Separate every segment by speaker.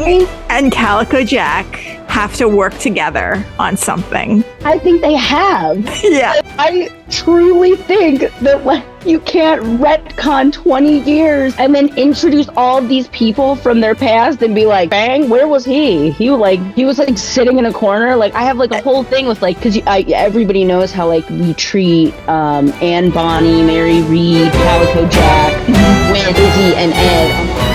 Speaker 1: Fang
Speaker 2: and Calico Jack have to work together on something.
Speaker 1: I think they have.
Speaker 2: Yeah.
Speaker 1: I truly think that like you can't retcon 20 years and then introduce all of these people from their past and be like, Fang, where was he? He was sitting in a corner. Like I have like a whole thing with like, because everybody knows how like we treat Anne Bonny, Mary Reed, Calico Jack, Gwen, Izzy, and Ed.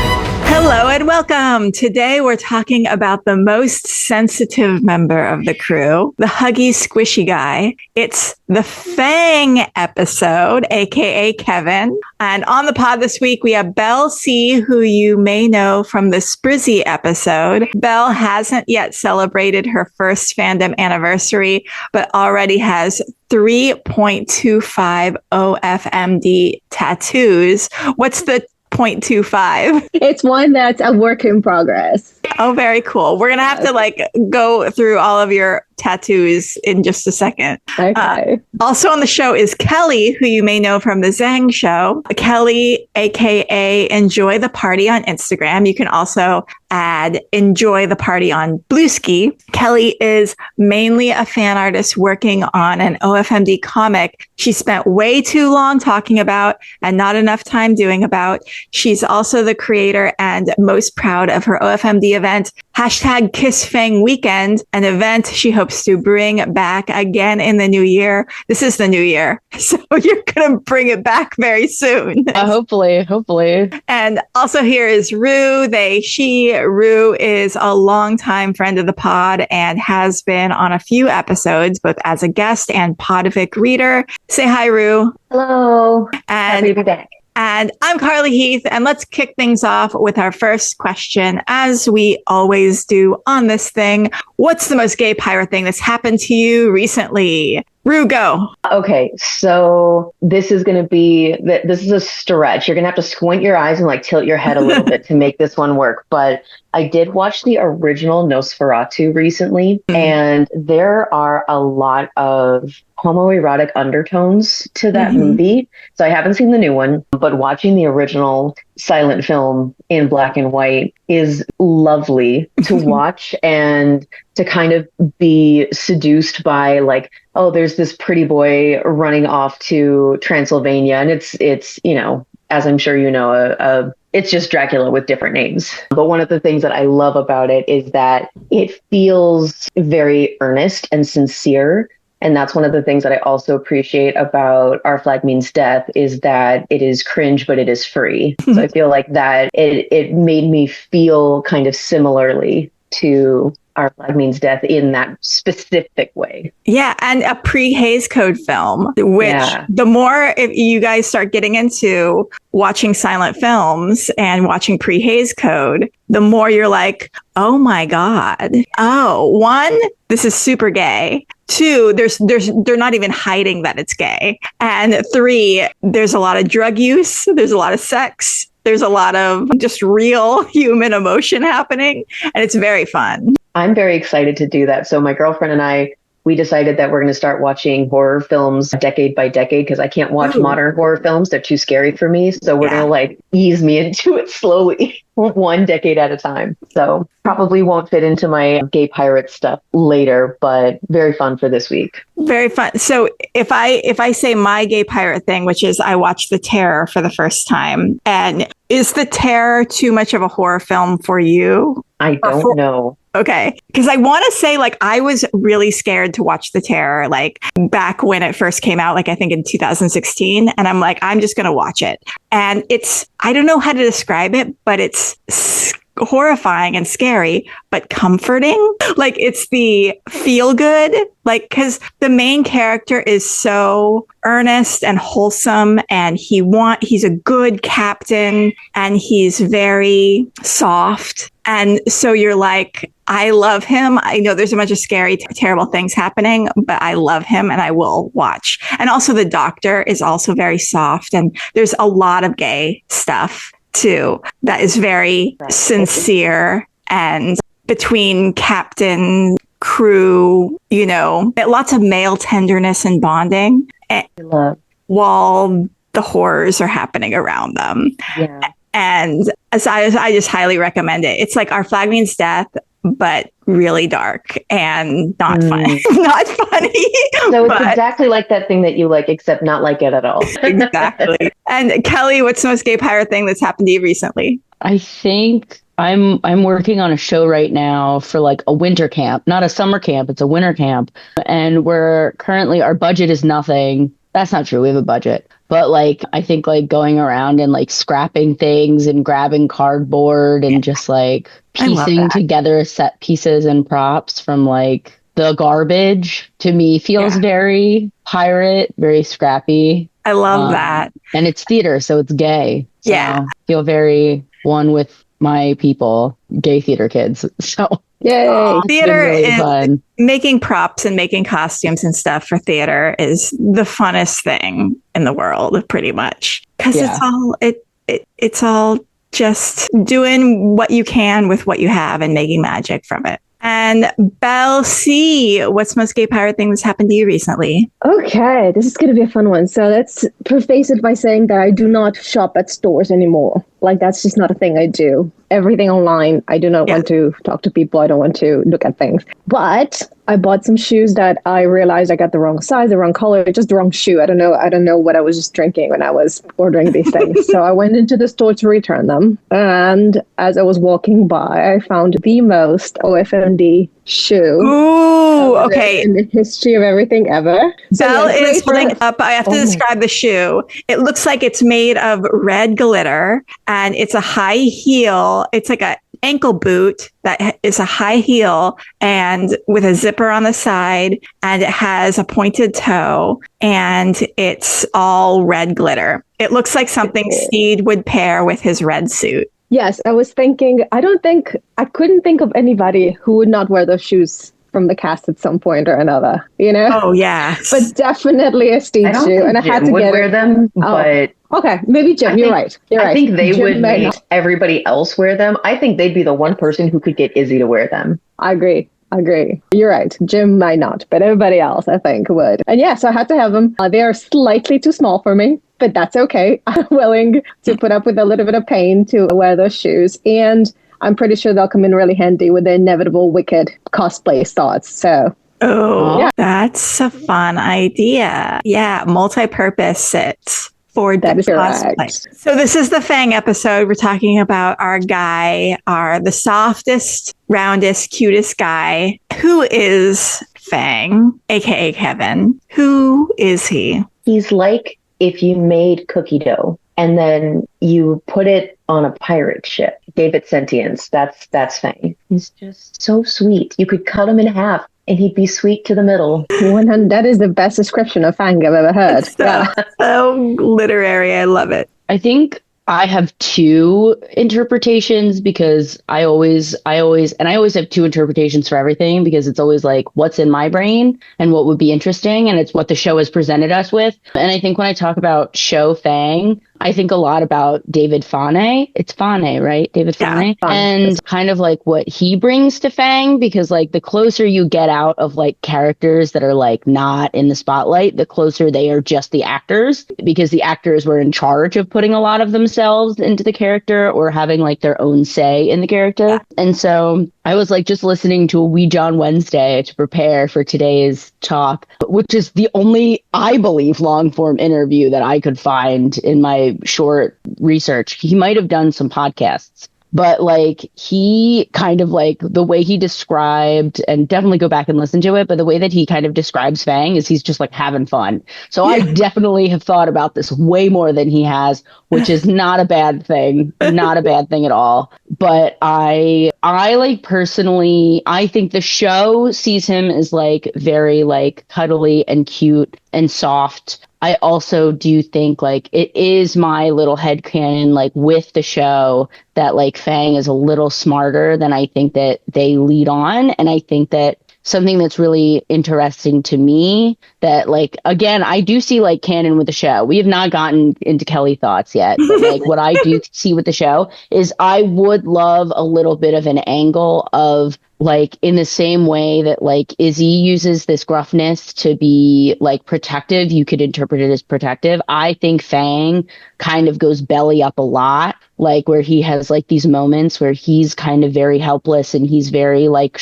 Speaker 2: Hello and welcome. Today we're talking about the most sensitive member of the crew, the huggy squishy guy. It's the Fang episode, aka Kevin. And on the pod this week, we have Bel C, who you may know from the Sprizzy episode. Bel hasn't yet celebrated her first fandom anniversary, but already has 3.25 OFMD tattoos. What's the 0.25?
Speaker 3: It's one that's a work in progress.
Speaker 2: Oh, very cool. We're going to have to go through all of your tattoos in just a second.
Speaker 3: Okay.
Speaker 2: Also on the show is Kelly, who you may know from the Zang show. Kelly, aka Enjoy the Party on Instagram. You can also add Enjoy the Party on Bluesky. Kelly is mainly a fan artist working on an OFMD comic she spent way too long talking about and not enough time doing about. She's also the creator and most proud of her OFMD event, #KissFang Weekend, an event she hopes to bring back again in the new year. This is the new year, so you're going to bring it back very soon.
Speaker 1: Hopefully.
Speaker 2: And also here is Rue, Rue is a longtime friend of the pod and has been on a few episodes, both as a guest and Podvic reader. Say hi, Rue.
Speaker 3: Hello.
Speaker 2: And
Speaker 3: happy to be back.
Speaker 2: And I'm Carly Heath, and let's kick things off with our first question, as we always do on this thing. What's the most gay pirate thing that's happened to you recently? Rue, go.
Speaker 3: Okay, so this is a stretch. You're going to have to squint your eyes and tilt your head a little bit to make this one work. But I did watch the original Nosferatu recently, and there are a lot of homoerotic undertones to that movie. So I haven't seen the new one, but watching the original silent film in black and white is lovely to watch and to kind of be seduced by oh, there's this pretty boy running off to Transylvania, and it's as I'm sure you know, it's just Dracula with different names. But one of the things that I love about it is that it feels very earnest and sincere. And that's one of the things that I also appreciate about Our Flag Means Death is that it is cringe, but it is free. So I feel like that it made me feel kind of similarly to Our Flag Means Death in that specific way.
Speaker 2: Yeah, and a pre-Hays Code film, which the more if you guys start getting into watching silent films and watching pre-Hays Code, the more you're like, oh my God. Oh, one, this is super gay. Two, they're not even hiding that it's gay. And three, there's a lot of drug use. There's a lot of sex. There's a lot of just real human emotion happening. And it's very fun.
Speaker 3: I'm very excited to do that. So my girlfriend and I, we decided that we're going to start watching horror films decade by decade because I can't watch modern horror films. They're too scary for me. So we're going to ease me into it slowly, one decade at a time. So probably won't fit into my gay pirate stuff later, but very fun for this week.
Speaker 2: Very fun. So if I say my gay pirate thing, which is I watched The Terror for the first time, and is The Terror too much of a horror film for you?
Speaker 3: I don't know.
Speaker 2: Okay. Because I want to say I was really scared to watch The Terror back when it first came out, I think in 2016. And I'm I'm just going to watch it. And I don't know how to describe it, but it's horrifying and scary, but comforting. It's the feel good, because the main character is so earnest and wholesome, and he's a good captain, and he's very soft. And so you're I love him. I know there's a bunch of scary, terrible things happening, but I love him and I will watch. And also the doctor is also very soft, and there's a lot of gay stuff too that is very sincere, and between captain, crew, lots of male tenderness and bonding while the horrors are happening around them.
Speaker 3: Yeah.
Speaker 2: And so I just highly recommend it. It's like Our Flag Means Death, but really dark and not funny. Not funny.
Speaker 3: So it's exactly like that thing that you like, except not like it at all.
Speaker 2: Exactly. And Kelly, what's the most gay pirate thing that's happened to you recently?
Speaker 1: I think I'm working on a show right now for like a winter camp, not a summer camp, it's a winter camp. And we're currently, our budget is nothing. That's not true. We have a budget. But like, I think like going around and like scrapping things and grabbing cardboard and just like piecing together set pieces and props from like the garbage to me feels very pirate, very scrappy.
Speaker 2: I love that.
Speaker 1: And it's theater, so it's gay. So I feel very one with my people, gay theater kids. So yay.
Speaker 2: Theater
Speaker 1: really
Speaker 2: is
Speaker 1: fun.
Speaker 2: Making props and making costumes and stuff for theater is the funnest thing in the world, pretty much. Because it's all just doing what you can with what you have and making magic from it. And Bel C, what's the most gay pirate thing that's happened to you recently?
Speaker 4: Okay, this is going to be a fun one. So let's preface it by saying that I do not shop at stores anymore. Like, that's just not a thing I do. Everything online. I do not want to talk to people. I don't want to look at things. But I bought some shoes that I realized I got the wrong size, the wrong color, just the wrong shoe. I don't know what I was just drinking when I was ordering these things. So I went into the store to return them. And as I was walking by, I found the most OFMD shoe.
Speaker 2: Ooh, okay.
Speaker 4: In the history of everything ever.
Speaker 2: Belle is holding up. I have to describe the shoe. It looks like it's made of red glitter and it's a high heel. It's like a ankle boot that is a high heel and with a zipper on the side, and it has a pointed toe, and it's all red glitter. It looks like something Steed would pair with his red suit.
Speaker 4: Yes, I was thinking, I couldn't think of anybody who would not wear those shoes from the cast at some point or another, you know?
Speaker 2: Oh, yeah.
Speaker 4: But definitely a Steed shoe. And I had to
Speaker 3: wear them, but...
Speaker 4: Okay, maybe Jim, you're right.
Speaker 3: I think they would make everybody else wear them. I think they'd be the one person who could get Izzy to wear them.
Speaker 4: I agree. You're right. Jim might not, but everybody else, I think, would. And yes, I had to have them. They are slightly too small for me, but that's okay. I'm willing to put up with a little bit of pain to wear those shoes. And I'm pretty sure they'll come in really handy with the inevitable Wicked cosplay thoughts. So...
Speaker 2: that's a fun idea. Yeah, multi-purpose sets.
Speaker 4: That is correct.
Speaker 2: So this is the Fang episode. We're talking about our guy, the softest, roundest, cutest guy. Who is Fang, aka Kevin? Who is he?
Speaker 3: He's like if you made cookie dough and then you put it on a pirate ship. David Sentience. That's Fang. He's just so sweet. You could cut him in half and he'd be sweet to the middle.
Speaker 4: That is the best description of Fang I've ever heard.
Speaker 2: So literary. I love it.
Speaker 1: I think I have two interpretations because I always have two interpretations for everything because it's always like what's in my brain and what would be interesting. And it's what the show has presented us with. And I think when I talk about show Fang, I think a lot about David Fane. It's Fane, right? David Fane.
Speaker 2: Yeah,
Speaker 1: and kind of like what he brings to Fang, because like the closer you get out of like characters that are like not in the spotlight, the closer they are just the actors, because the actors were in charge of putting a lot of themselves into the character or having like their own say in the character. Yeah. And so I was like just listening to a Wee John Wednesday to prepare for today's talk, which is the only, I believe, long form interview that I could find in my short research. He might have done some podcasts, but like he kind of like the way he described, and definitely go back and listen to it, but the way that he kind of describes Fang is he's just like having fun. So I definitely have thought about this way more than he has, which is not a bad thing, not a bad thing at all. But I like personally, I think the show sees him as like very like cuddly and cute and soft. I also do think like it is my little headcanon like with the show that like Fang is a little smarter than I think that they lead on. And I think that something that's really interesting to me that like, again, I do see like canon with the show. We have not gotten into Kelly thoughts yet. But like what I do see with the show is I would love a little bit of an angle of like in the same way that like Izzy uses this gruffness to be like protective, you could interpret it as protective. I think Fang kind of goes belly up a lot, like where he has like these moments where he's kind of very helpless and he's very like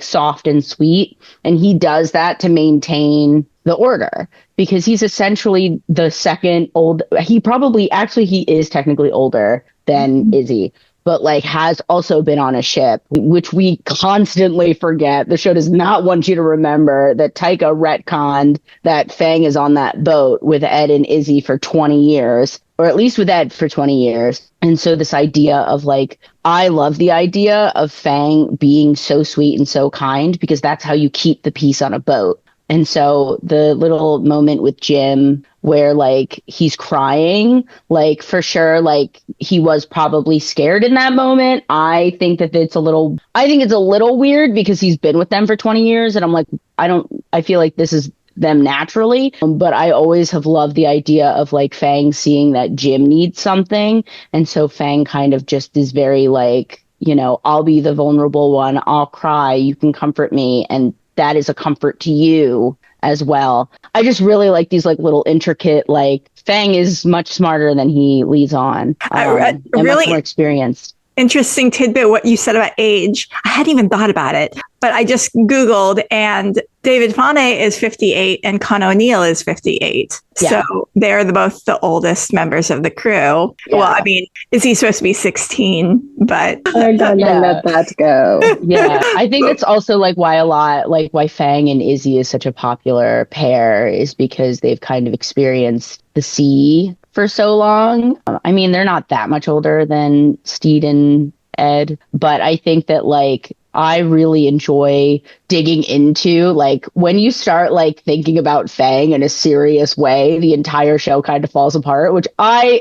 Speaker 1: soft and sweet, and he does that to maintain the order because he's essentially the second old. He is technically older than Izzy, but like has also been on a ship, which we constantly forget. The show does not want you to remember that Taika retconned that Fang is on that boat with Ed and Izzy for 20 years, or at least with Ed for 20 years. And so this idea of like, I love the idea of Fang being so sweet and so kind because that's how you keep the peace on a boat. And so the little moment with Jim where like he's crying, like for sure, like he was probably scared in that moment. I think it's a little weird because he's been with them for 20 years. And I'm like, I feel like this is them naturally. But I always have loved the idea of like Fang seeing that Jim needs something. And so Fang kind of just is very like, you know, I'll be the vulnerable one. I'll cry. You can comfort me. And that is a comfort to you as well. I just really like these like little intricate, like Fang is much smarter than he leads on. And really much more experienced.
Speaker 2: Interesting tidbit what you said about age. I hadn't even thought about it, but I just Googled and David Fane is 58 and Con O'Neill is 58. Yeah. So they're both the oldest members of the crew. Yeah. Well, I mean, is he supposed to be 16? But
Speaker 4: I'm gonna let that go.
Speaker 1: Yeah. I think that's also like why Fang and Izzy is such a popular pair is because they've kind of experienced the sea for so long. I mean, they're not that much older than Steed and Ed, but I think that like I really enjoy digging into like when you start like thinking about Fang in a serious way, the entire show kind of falls apart, which I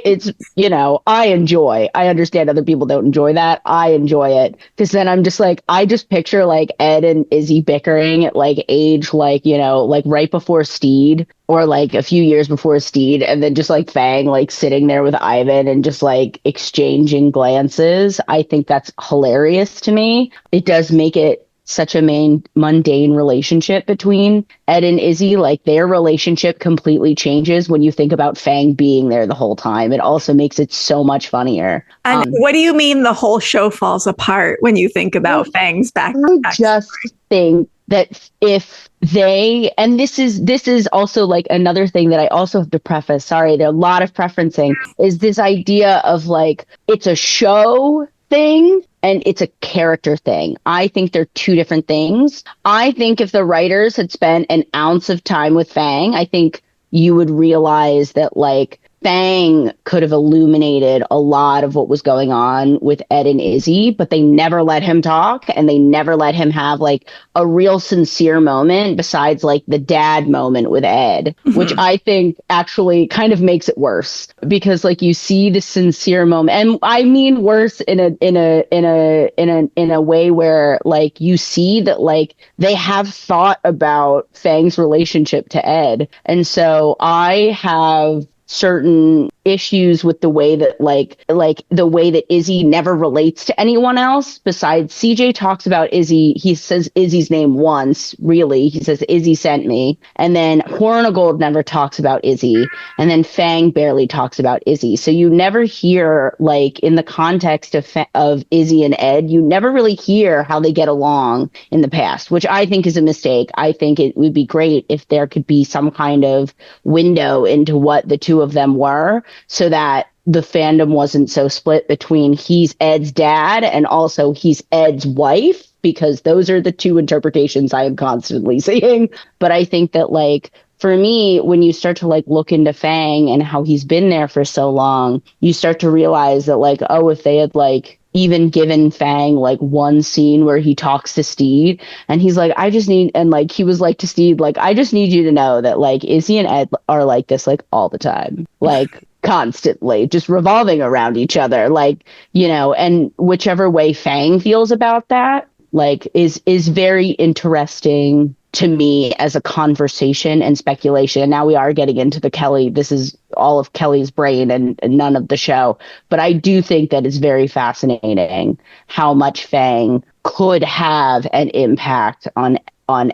Speaker 1: enjoy. I understand other people don't enjoy that. I enjoy it because then I'm just like, I just picture like Ed and Izzy bickering at like age, like, you know, like right before Steed or like a few years before Steed. And then just like Fang, like sitting there with Ivan and just like exchanging glances. I think that's hilarious to me. It does make it such a mundane relationship between Ed and Izzy. Like their relationship completely changes when you think about Fang being there the whole time. It also makes it so much funnier.
Speaker 2: And what do you mean the whole show falls apart when you think about Fang's back?
Speaker 1: I just think that if they, and this is also like another thing that I also have to preface, sorry, there are a lot of preferencing, is this idea of like, it's a show thing and it's a character thing. I think they're two different things. I think if the writers had spent an ounce of time with Fang, I think you would realize that like Fang could have illuminated a lot of what was going on with Ed and Izzy, but they never let him talk and they never let him have like a real sincere moment besides like the dad moment with Ed, which I think actually kind of makes it worse because like you see the sincere moment, and I mean worse in a way where like you see that like they have thought about Fang's relationship to Ed, and so I have certain issues with the way that like the way that Izzy never relates to anyone else besides CJ talks about Izzy. He says Izzy's name once, really. He says Izzy sent me. And then Hornigold never talks about Izzy. And then Fang barely talks about Izzy. So you never hear like in the context of Izzy and Ed, you never really hear how they get along in the past, which I think is a mistake. I think it would be great if there could be some kind of window into what the two of them were, so that the fandom wasn't so split between he's Ed's dad and also he's Ed's wife, because those are the two interpretations I am constantly seeing. But I think that like for me, when you start to like look into Fang and how he's been there for so long, you start to realize that like, oh, if they had like even given Fang like one scene where he talks to Steed and he's like, I just need, and like he was like to Steed, like, I just need you to know that like Izzy and Ed are like this like all the time, like constantly just revolving around each other, like, you know, and whichever way Fang feels about that like is very interesting to me as a conversation and speculation. And now we are getting into the Kelly. This is all of Kelly's brain and none of the show. But I do think that it's very fascinating how much Fang could have an impact on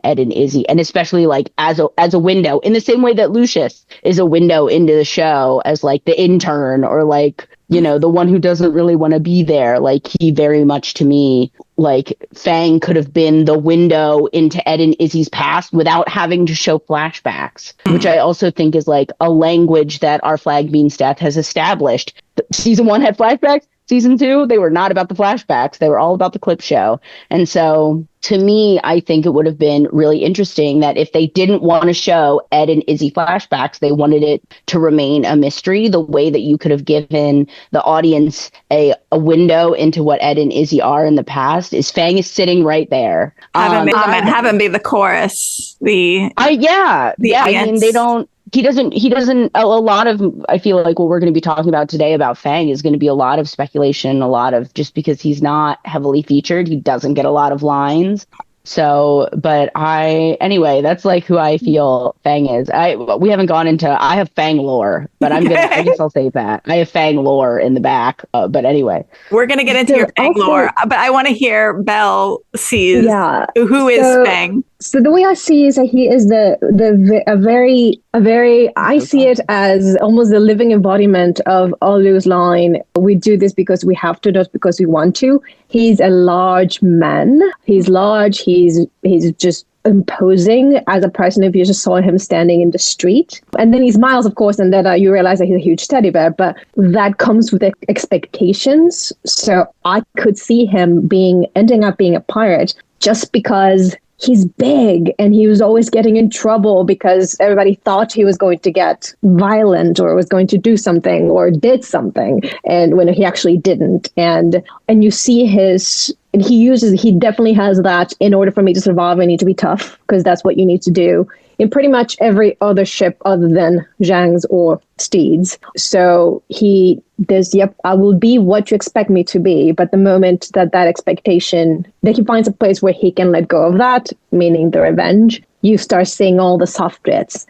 Speaker 1: Ed and Izzy, and especially like as a window, in the same way that Lucius is a window into the show as like the intern, or like, you know, the one who doesn't really want to be there. Like, he very much, to me, like, Fang could have been the window into Ed and Izzy's past without having to show flashbacks, which I also think is like a language that Our Flag Means Death has established. Season 1 had flashbacks. Season 2, they were not about the flashbacks. They were all about the clip show. And so, to me, I think it would have been really interesting that if they didn't want to show Ed and Izzy flashbacks, they wanted it to remain a mystery, the way that you could have given the audience a window into what Ed and Izzy are in the past. Is Fang is sitting right there.
Speaker 2: Have him be the chorus. I mean, they don't. He doesn't, a lot of, I feel like what we're going to be talking about today about Fang is going to be a lot of speculation, a lot of, just because he's not heavily featured, he doesn't get a lot of lines. So, but anyway, that's like who I feel Fang is. We haven't gone into, I have Fang lore, but I guess I'll say that. I have Fang lore in the back. But anyway. We're going to get into your Fang lore, but I want to hear Bel C's. Yeah. Who is Fang?
Speaker 4: So the way I see is that he is a very I see it as almost the living embodiment of Olu's line. We do this because we have to, not because we want to. He's a large man. He's large. He's just imposing as a person if you just saw him standing in the street. And then he smiles, of course, and then you realize that he's a huge teddy bear, but that comes with expectations. So I could see him ending up being a pirate just because he's big and he was always getting in trouble because everybody thought he was going to get violent or was going to do something or did something, and when he actually didn't. And you see he definitely has that. In order for me to survive, I need to be tough, because that's what you need to do in pretty much every other ship other than Zhang's or Steed's. So I will be what you expect me to be. But the moment that expectation, that he finds a place where he can let go of that, meaning the revenge, you start seeing all the soft bits.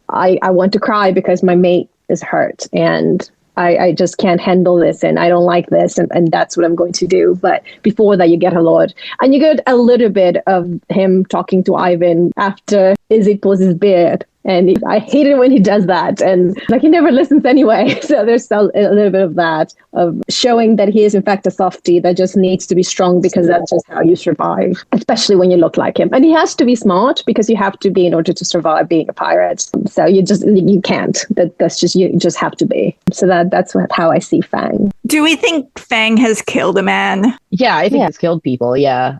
Speaker 4: I want to cry because my mate is hurt and I just can't handle this and I don't like this and that's what I'm going to do. But before that, you get a lot. And you get a little bit of him talking to Ivan after Izzy pulls his beard. And I hate it when he does that. And like, he never listens anyway. So there's a little bit of that, of showing that he is in fact a softie that just needs to be strong, because that's just how you survive, especially when you look like him. And he has to be smart, because you have to be in order to survive being a pirate. So you can't. That's just, you just have to be. So that's how I see Fang.
Speaker 2: Do we think Fang has killed a man?
Speaker 1: Yeah, I think he's killed people. Yeah.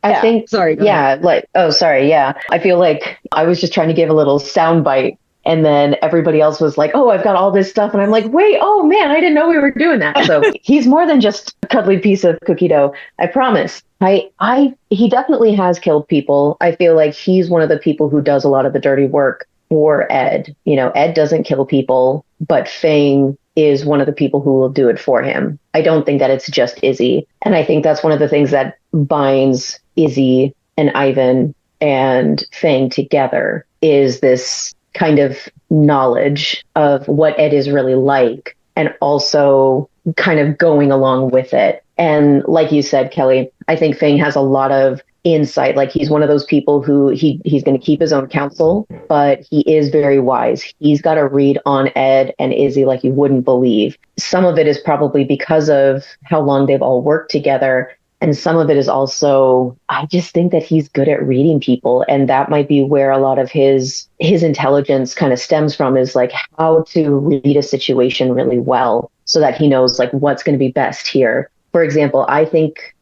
Speaker 3: I think, sorry. Yeah. I feel like I was just trying to give a little soundbite, and then everybody else was like, oh, I've got all this stuff. And I'm like, wait, oh man, I didn't know we were doing that. So he's more than just a cuddly piece of cookie dough. I promise. He definitely has killed people. I feel like he's one of the people who does a lot of the dirty work for Ed. You know, Ed doesn't kill people, but Fang is one of the people who will do it for him. I don't think that it's just Izzy. And I think that's one of the things that binds Izzy and Ivan and Fang together, is this kind of knowledge of what Ed is really like, and also kind of going along with it. And like you said, Kelly, I think Fang has a lot of insight. Like, he's one of those people who he's going to keep his own counsel, but he is very wise. He's got a read on Ed and Izzy like you wouldn't believe. Some of it is probably because of how long they've all worked together. And some of it is also, I just think that he's good at reading people. And that might be where a lot of his intelligence kind of stems from, is like how to read a situation really well so that he knows like what's going to be best here. For example, I think,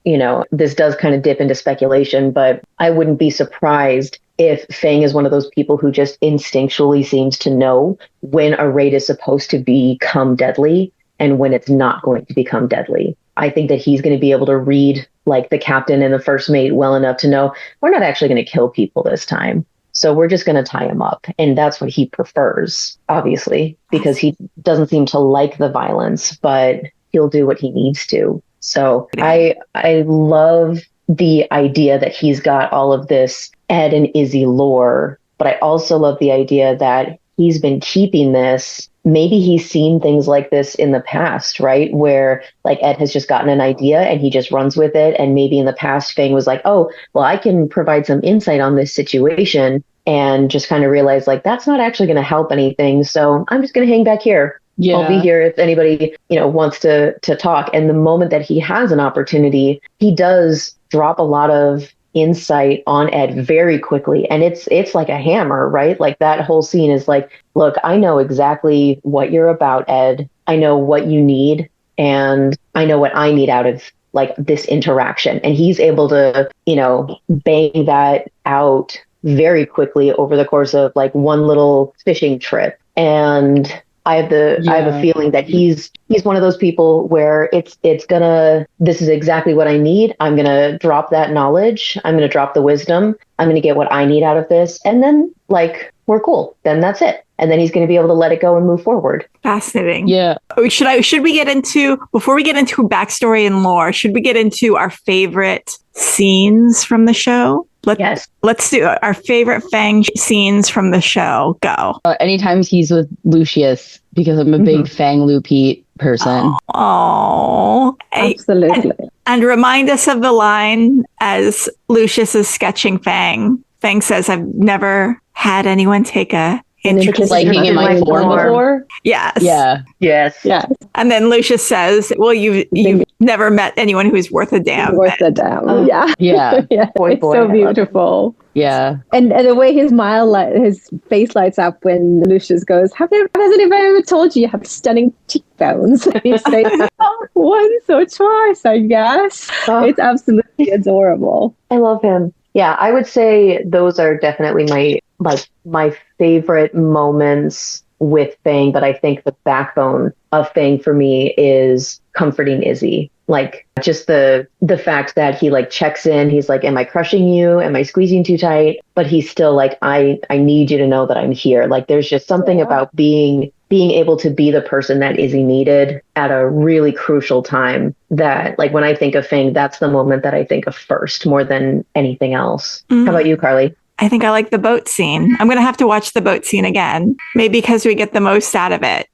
Speaker 3: this does kind of dip into speculation, but I wouldn't be surprised if Fang is one of those people who just instinctually seems to know when a raid is supposed to become deadly and when it's not going to become deadly. I think that he's going to be able to read like the captain and the first mate well enough to know we're not actually going to kill people this time. So we're just going to tie him up. And that's what he prefers, obviously, because he doesn't seem to like the violence, but he'll do what he needs to. So I love the idea that he's got all of this Ed and Izzy lore, but I also love the idea that he's been keeping this. Maybe he's seen things like this in the past, right? Where like Ed has just gotten an idea and he just runs with it. And maybe in the past, Fang was like, oh, well, I can provide some insight on this situation, and just kind of realized like, that's not actually going to help anything. So I'm just going to hang back here.
Speaker 1: Yeah.
Speaker 3: I'll be here if anybody, wants to talk. And the moment that he has an opportunity, he does drop a lot of insight on Ed very quickly. And it's like a hammer, right? Like that whole scene is like, look, I know exactly what you're about, Ed. I know what you need, and I know what I need out of like this interaction. And he's able to, bang that out very quickly over the course of like one little fishing trip. And I have a feeling that he's one of those people where this is exactly what I need. I'm going to drop that knowledge. I'm going to drop the wisdom. I'm going to get what I need out of this. And then like, we're cool. Then that's it. And then he's going to be able to let it go and move forward.
Speaker 2: Fascinating.
Speaker 1: Yeah.
Speaker 2: Should we get into, before we get into backstory and lore, should we get into our favorite scenes from the show? Let's do it. Our favorite Fang scenes from the show. Go.
Speaker 1: Anytime he's with Lucius, because I'm a big Fang Lupite person.
Speaker 2: Oh,
Speaker 4: Absolutely.
Speaker 2: And remind us of the line as Lucius is sketching Fang. Fang says, "I've never had anyone take a interest
Speaker 1: Liking in my form before."
Speaker 2: Yes.
Speaker 1: Yeah.
Speaker 3: Yes.
Speaker 4: Yes.
Speaker 2: And then Lucius says, "Well, you've never met anyone who's worth a damn."
Speaker 4: Worth the damn. Yeah.
Speaker 1: Yeah.
Speaker 4: Yeah.
Speaker 3: Boy,
Speaker 4: It's so beautiful.
Speaker 1: Yeah.
Speaker 4: And the way his his face lights up when Lucius goes, hasn't anybody ever told you have stunning cheekbones? And he says, oh, once or twice, I guess.
Speaker 3: Oh.
Speaker 4: It's absolutely adorable.
Speaker 3: I love him. Yeah, I would say those are definitely my favorite moments with Fang, but I think the backbone of Fang for me is comforting Izzy. Like just the fact that he like checks in, he's like, am I crushing you? Am I squeezing too tight? But he's still like, I need you to know that I'm here. Like there's just something about being able to be the person that Izzy needed at a really crucial time that like when I think of Fang, that's the moment that I think of first more than anything else. How about you, Carly?
Speaker 2: I think I like the boat scene. I'm going to have to watch the boat scene again, maybe because we get the most out of it.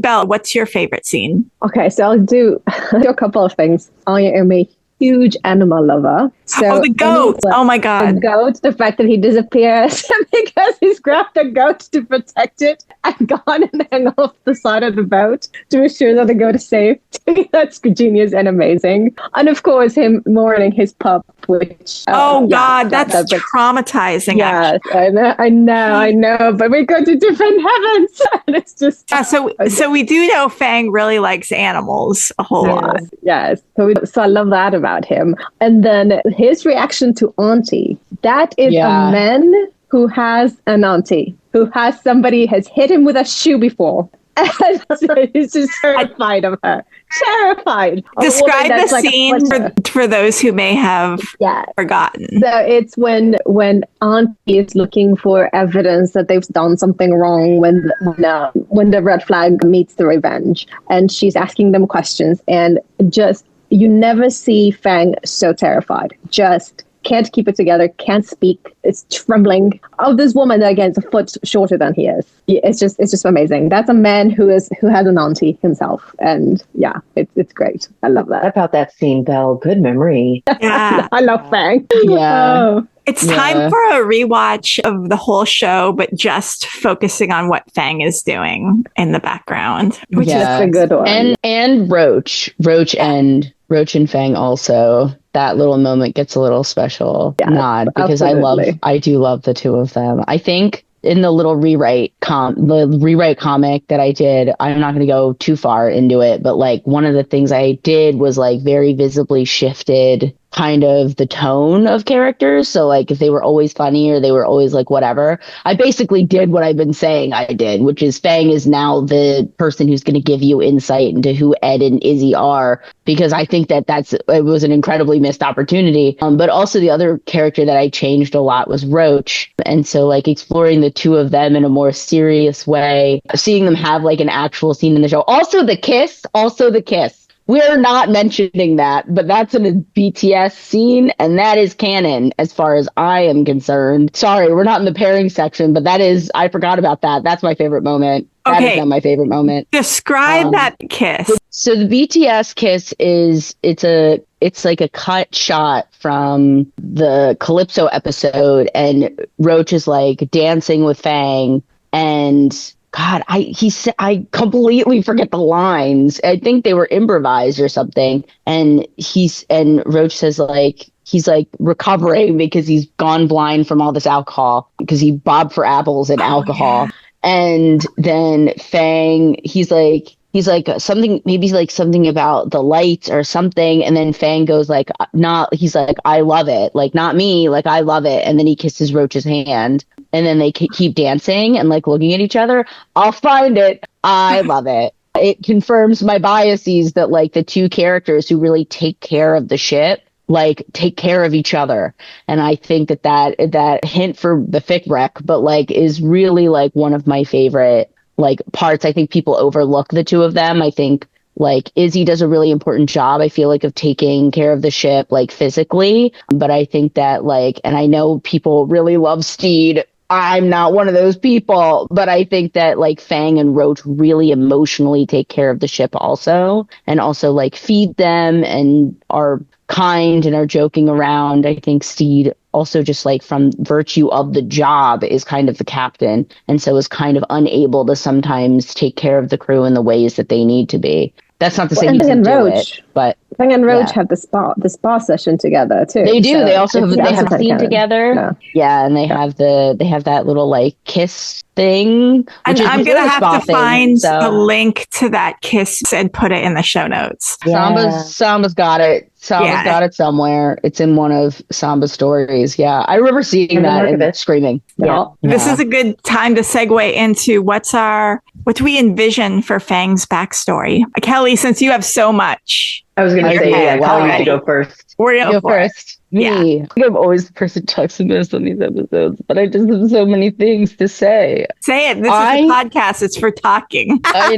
Speaker 2: Belle, what's your favorite scene?
Speaker 4: Okay, so I'll do a couple of things. I am a huge animal lover. So
Speaker 2: the goat. Oh my God.
Speaker 4: The goat, the fact that he disappears because he's grabbed the goat to protect it and gone and hung off the side of the boat to ensure that the goat is safe. That's genius and amazing. And of course, him mourning his pup, which...
Speaker 2: God, that's traumatizing.
Speaker 4: Yes, I know, but we go to different heavens. And it's just...
Speaker 2: So we do know Fang really likes animals a whole lot.
Speaker 4: Yes. So I love that about him. And then his reaction to Auntie, that is a man who has an auntie, who has has hit him with a shoe before. And he's just terrified of her. Terrified.
Speaker 2: Describe the scene for those who may have forgotten.
Speaker 4: So it's when Auntie is looking for evidence that they've done something wrong when the red flag meets the revenge. And she's asking them questions, and just you never see Fang so terrified. Just can't keep it together, can't speak, is trembling. Oh, this woman that again is a foot shorter than he is. It's just amazing. That's a man who has an auntie himself, and it's great. I love that.
Speaker 3: About that scene, Belle. Good memory.
Speaker 2: Yeah,
Speaker 4: I love Fang.
Speaker 1: Yeah.
Speaker 4: Oh.
Speaker 2: It's time for a rewatch of the whole show, but just focusing on what Fang is doing in the background,
Speaker 4: which is a good one.
Speaker 1: And Roach and Fang also. That little moment gets a little special nod because
Speaker 4: absolutely.
Speaker 1: I do love the two of them. I think in the little rewrite comic that I did, I'm not going to go too far into it, but like one of the things I did was like very visibly shifted kind of the tone of characters. So like if they were always funny or they were always like whatever, I basically did what I've been saying I did, which is Fang is now the person who's going to give you insight into who Ed and Izzy are, because I think that it was an incredibly missed opportunity. But also the other character that I changed a lot was Roach. And so like exploring the two of them in a more serious way, seeing them have like an actual scene in the show. Also the kiss. we're not mentioning that, but that's in a BTS scene, and that is canon as far as I am concerned. Sorry, we're not in the pairing section, but that is, I forgot about that. That's my favorite moment. That is not my favorite moment.
Speaker 2: Describe that kiss.
Speaker 1: So the BTS kiss it's like a cut shot from the Calypso episode, and Roach is like dancing with Fang, and God, I completely forget the lines. I think they were improvised or something. And Roach says like, he's like recovering because he's gone blind from all this alcohol because he bobbed for apples and alcohol. Yeah. And then Fang, he's like something, maybe like something about the lights or something. And then Fang goes like, he's like, I love it. Like, not me, like, I love it. And then he kisses Roach's hand, and then they keep dancing and like looking at each other. I'll find it. I love it. It confirms my biases that like the two characters who really take care of the ship, like take care of each other. And I think that hint for the fic wreck, but like is really like one of my favorite like parts. I think people overlook the two of them. I think like Izzy does a really important job, I feel like, of taking care of the ship like physically. But I think that like, and I know people really love Steed. I'm not one of those people, but I think that like Fang and Roach really emotionally take care of the ship also, and also like feed them and are kind and are joking around. I think Steed also, just like from virtue of the job, is kind of the captain, and so is kind of unable to sometimes take care of the crew in the ways that they need to be. That's not to say he doesn't do it, but
Speaker 4: Fang and Roach have the spa session together too.
Speaker 1: They do. So they also have a scene together. Yeah, and they have that little like kiss thing.
Speaker 2: And I'm gonna have to find the link to that kiss and put it in the show notes.
Speaker 1: Yeah. Samba's got it. Samba's got it somewhere. It's in one of Samba's stories. Yeah, I remember seeing that and screaming.
Speaker 2: Yeah. This is a good time to segue into what do we envision for Fang's backstory? Kelly, since you have so much.
Speaker 3: I was going to say, Kelly, you should go first.
Speaker 2: We're going to
Speaker 1: go first. Me. Yeah. I'm always the person who talks the most on these episodes, but I just have so many things to say.
Speaker 2: Say it. This is a podcast. It's for talking.
Speaker 1: I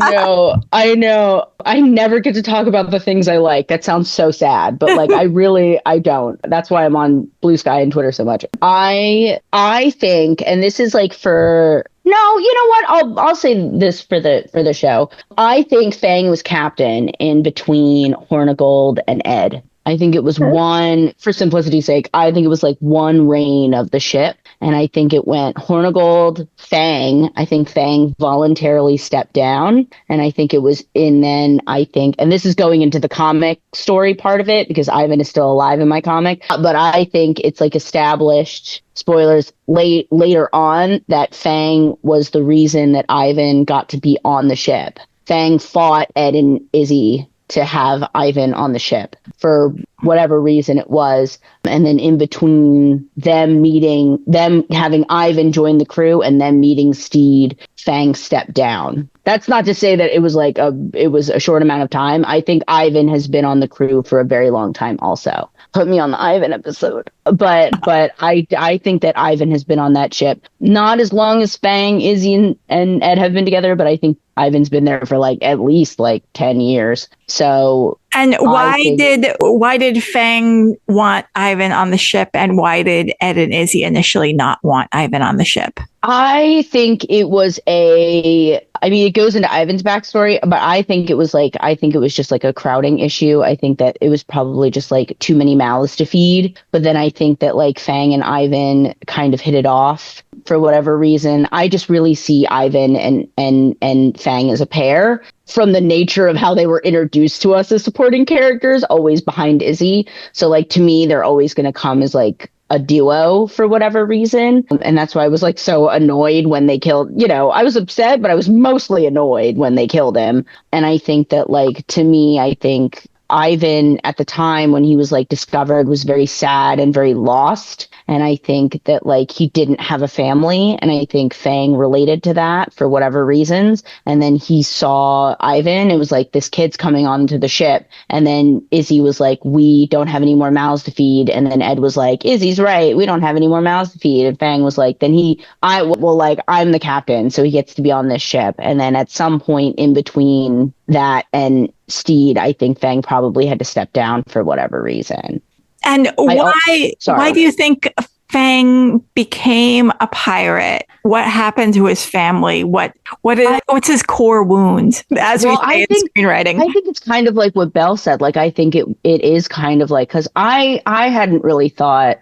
Speaker 1: know. I never get to talk about the things I like. That sounds so sad, but like I don't. That's why I'm on Blue Sky and Twitter so much. I think, and this is like no, you know what? I'll say this for the show. I think Fang was captain in between Hornigold and Ed. I think it was one, for simplicity's sake, I think it was like one reign of the ship. And I think it went Hornigold, Fang. I think Fang voluntarily stepped down. And I think it was and this is going into the comic story part of it, because Ivan is still alive in my comic. But I think it's like established, spoilers, later on, that Fang was the reason that Ivan got to be on the ship. Fang fought Ed and Izzy to have Ivan on the ship for whatever reason it was. And then in between them having Ivan join the crew and then meeting Steed, Fang stepped down. That's not to say that it was like it was a short amount of time. I think Ivan has been on the crew for a very long time also. Put me on the Ivan episode. But I think that Ivan has been on that ship not as long as Fang, Izzy, and Ed have been together, but I think Ivan's been there for like at least like 10 years. So
Speaker 2: and why did Fang want Ivan on the ship, and why did Ed and Izzy initially not want Ivan on the ship?
Speaker 1: I think it was it goes into Ivan's backstory, but I think it was just like a crowding issue. I think that it was probably just like too many mouths to feed. But then I think that like Fang and Ivan kind of hit it off for whatever reason. I just really see Ivan and Fang as a pair, from the nature of how they were introduced to us as supporting characters, always behind Izzy. So like, to me, they're always going to come as like a duo for whatever reason. And that's why I was like so annoyed when they killed, I was upset, but I was mostly annoyed when they killed him. And I think that like, to me, I think Ivan at the time when he was like discovered was very sad and very lost. And I think that like he didn't have a family, and I think Fang related to that for whatever reasons. And then he saw Ivan. It was like, this kid's coming onto the ship. And then Izzy was like, we don't have any more mouths to feed. And then Ed was like, Izzy's right, we don't have any more mouths to feed. And Fang was like, I'm the captain, so he gets to be on this ship. And then at some point in between that and Steed, I think Fang probably had to step down for whatever reason.
Speaker 2: And why do you think Fang became a pirate? What happened to his family? What's his core wound, as we say in screenwriting?
Speaker 1: I think it's kind of like what Belle said. Like, I think it is kind of like, because I hadn't really thought.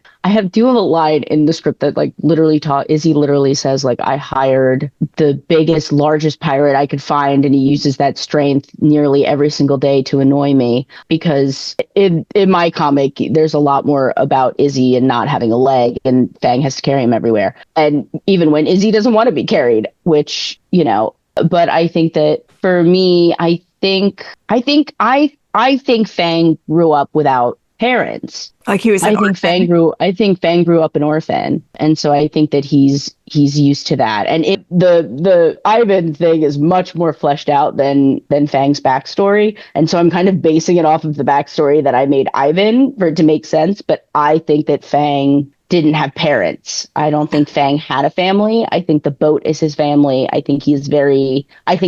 Speaker 1: Do have a line in the script that like Izzy literally says like, I hired the biggest, largest pirate I could find, and he uses that strength nearly every single day to annoy me, because in my comic there's a lot more about Izzy and not having a leg, and Fang has to carry him everywhere, and even when Izzy doesn't want to be carried, which, you know. But I think that for me, I think Fang grew up without parents.
Speaker 2: Like he was
Speaker 1: I think Fang grew up an orphan, and so I think that he's used to that. And the Ivan thing is much more fleshed out than Fang's backstory, and so I'm kind of basing it off of the backstory that I made Ivan for it to make sense. But I think that Fang didn't have parents. I don't think Fang had a family. I think the boat is his family. I think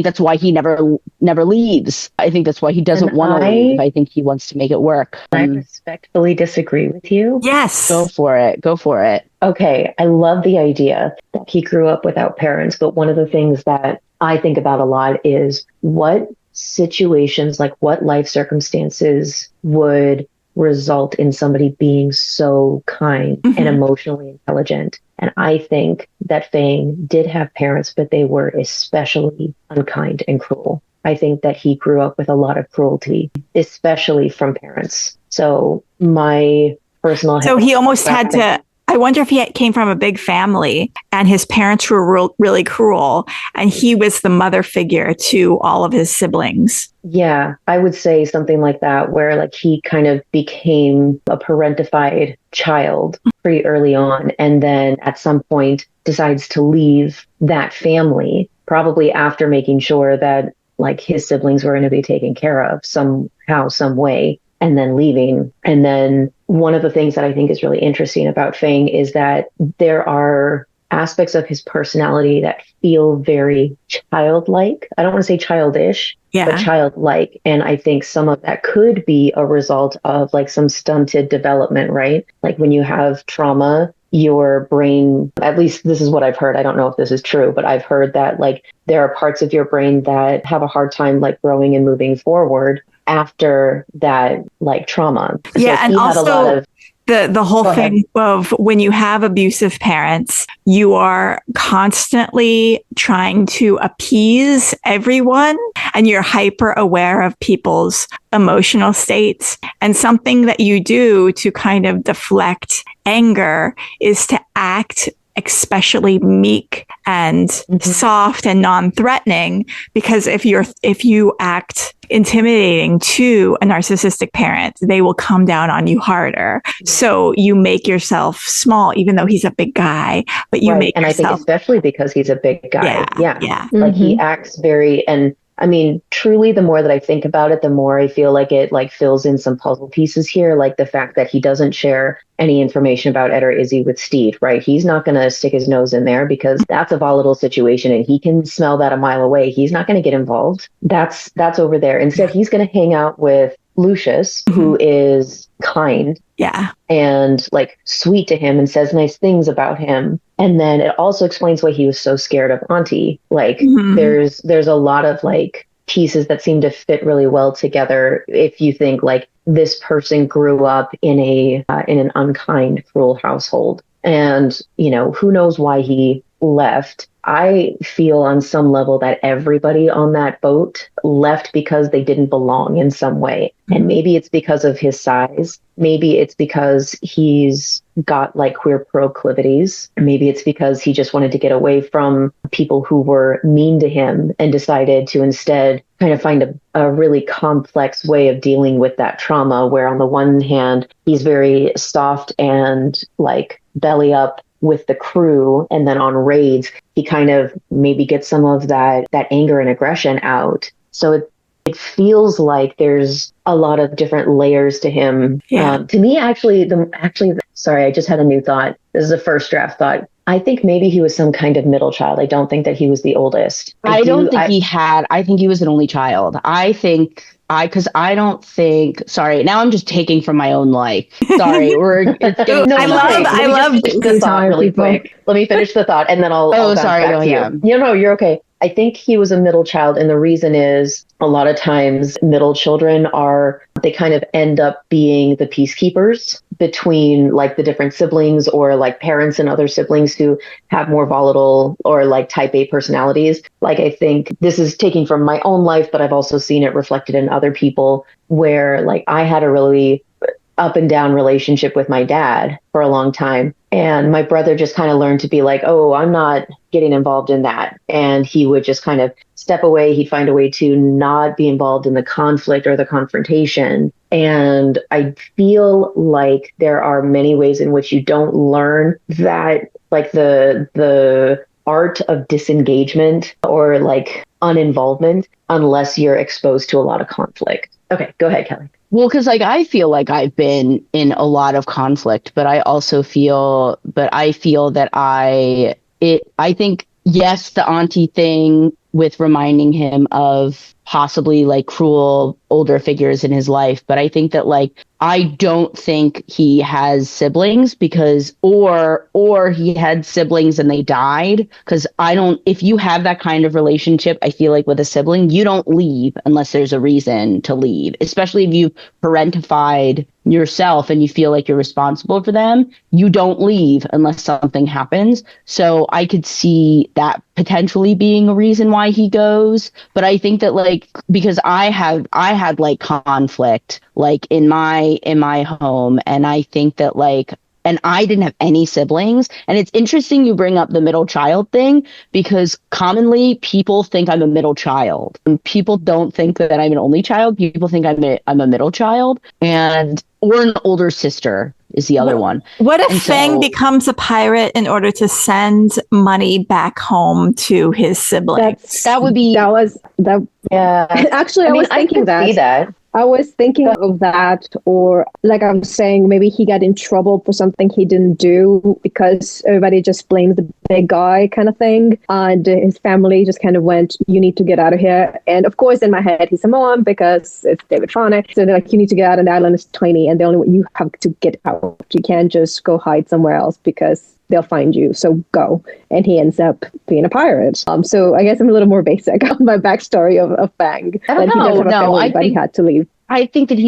Speaker 1: that's why he never leaves. I think that's why he doesn't want to leave. I think he wants to make it work.
Speaker 3: I respectfully disagree with you.
Speaker 2: Yes.
Speaker 1: Go for it.
Speaker 3: Okay, I love the idea that he grew up without parents, but one of the things that I think about a lot is what situations, like what life circumstances would result in somebody being so kind and emotionally intelligent. And I think that Fang did have parents, but they were especially unkind and cruel. I think that he grew up with a lot of cruelty, especially from parents. So my personal...
Speaker 2: So he almost had to... I wonder if he came from a big family and his parents were really cruel and he was the mother figure to all of his siblings.
Speaker 3: Yeah, I would say something like that, where like he kind of became a parentified child pretty early on, and then at some point decides to leave that family, probably after making sure that like his siblings were going to be taken care of somehow, some way, and then leaving. And then one of the things that I think is really interesting about Fang is that there are aspects of his personality that feel very childlike. I don't want to say childish, but childlike. And I think some of that could be a result of like some stunted development, right? Like when you have trauma, your brain, at least this is what I've heard. I don't know if this is true, but I've heard that like there are parts of your brain that have a hard time like growing and moving forward after that like trauma.
Speaker 2: Yeah, so and also the whole thing of when you have abusive parents, you are constantly trying to appease everyone and you're hyper aware of people's emotional states. And something that you do to kind of deflect anger is to act especially meek and soft and non-threatening, because if you act intimidating to a narcissistic parent, they will come down on you harder. So you make yourself small, even though he's a big guy, but you make yourself... And I think especially because he's a big guy. Yeah. Like he acts very... And I mean, truly, the more that I think about it, the more I feel like it like fills in some puzzle pieces here, like the fact that he doesn't share any information about Ed or Izzy with Steve, right? He's not going to stick his nose in there because that's a volatile situation and he can smell that a mile away. He's not going to get involved. That's over there. Instead, he's going to hang out with Lucius, who is kind and like sweet to him and says nice things about him. And then it also explains why he was so scared of Auntie. Like there's a lot of like pieces that seem to fit really well together if you think like this person grew up in an unkind, cruel household. And, you know, who knows why he left. I feel on some level that everybody on that boat left because they didn't belong in some way. And maybe it's because of his size. Maybe it's because he's got like queer proclivities. Maybe it's because he just wanted to get away from people who were mean to him and decided to instead kind of find a really complex way of dealing with that trauma, where on the one hand, he's very soft and like belly up with the crew, and then on raids he kind of maybe gets some of that anger and aggression out. So it feels like there's a lot of different layers to him. To me, sorry, I just had a new thought. This is a first draft thought.
Speaker 3: I think maybe he was some kind of middle child. I don't think that he was the oldest.
Speaker 1: I think he was an only child. Because I don't think, sorry, now I'm just taking from my own life. Sorry, it's getting,
Speaker 3: no,
Speaker 2: I love
Speaker 3: the thought really quick. Let me finish the thought and then I'll bounce
Speaker 1: sorry,
Speaker 3: back to you. No, you're okay. I think he was a middle child. And the reason is a lot of times middle children they kind of end up being the peacekeepers between like the different siblings or like parents and other siblings who have more volatile or like type A personalities. Like, I think this is taking from my own life, but I've also seen it reflected in other people where like I had a really up and down relationship with my dad for a long time. And my brother just kind of learned to be like, oh, I'm not getting involved in that. And he would just kind of step away. He'd find a way to not be involved in the conflict or the confrontation. And I feel like there are many ways in which you don't learn that, like the art of disengagement or like uninvolvement unless you're exposed to a lot of conflict. Okay, go ahead, Kelly.
Speaker 1: Well, because like I feel like I've been in a lot of conflict, but I feel that I think, yes, the auntie thing with reminding him of possibly like cruel older figures in his life. But I think that like, I don't think he has siblings because, or he had siblings and they died. Because if you have that kind of relationship, I feel like with a sibling, you don't leave unless there's a reason to leave, especially if you've parentified yourself and you feel like you're responsible for them. You don't leave unless something happens. So I could see that potentially being a reason why he goes. But I think that like, because I had like conflict like in my home, and I think that like, and I didn't have any siblings. And it's interesting you bring up the middle child thing, because commonly people think I'm a middle child. And people don't think that I'm an only child. People think I'm a middle child, or an older sister is the other one.
Speaker 2: What if Fang becomes a pirate in order to send money back home to his siblings?
Speaker 3: Yeah.
Speaker 4: Actually, I was thinking that. I was thinking of that, or like I'm saying, maybe he got in trouble for something he didn't do because everybody just blamed the big guy kind of thing. And his family just kind of went, you need to get out of here. And of course, in my head, he's a mom because it's David Fane. So they're like, you need to get out, and the island is tiny, and the only way you have to get out. You can't just go hide somewhere else because they'll find you. So go. And he ends up being a pirate. So I guess I'm a little more basic on my backstory of Fang.
Speaker 1: I don't know. I think
Speaker 4: he had to leave.
Speaker 1: I think that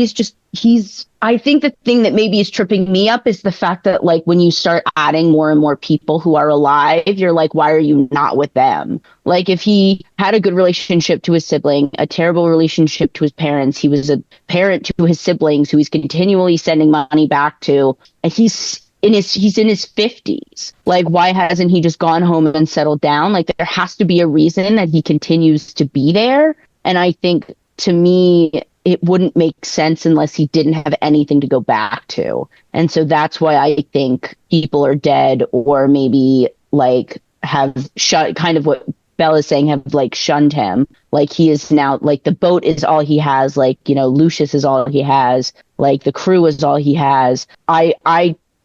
Speaker 1: I think the thing that maybe is tripping me up is the fact that like when you start adding more and more people who are alive, you're like, why are you not with them? Like if he had a good relationship to his sibling, a terrible relationship to his parents, he was a parent to his siblings who he's continually sending money back to, and he's in his 50s. Like, why hasn't he just gone home and settled down? Like, there has to be a reason that he continues to be there. And I think, to me, it wouldn't make sense unless he didn't have anything to go back to. And so that's why I think people are dead, or maybe like have kind of what Bel is saying, have like shunned him. Like he is now, like the boat is all he has. Like, you know, Lucius is all he has. Like the crew is all he has. I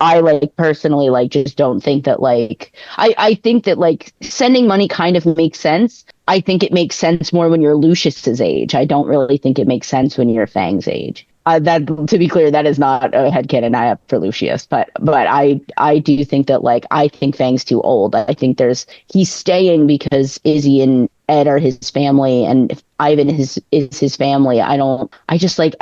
Speaker 1: like personally like just don't think that like I think that like sending money kind of makes sense. I think it makes sense more when you're Lucius's age. I don't really think it makes sense when you're Fang's age. That, to be clear, that is not a headcanon I have for Lucius, but I do think that like I think Fang's too old. I think he's staying because Izzy and Ed are his family, and if Ivan is his family. I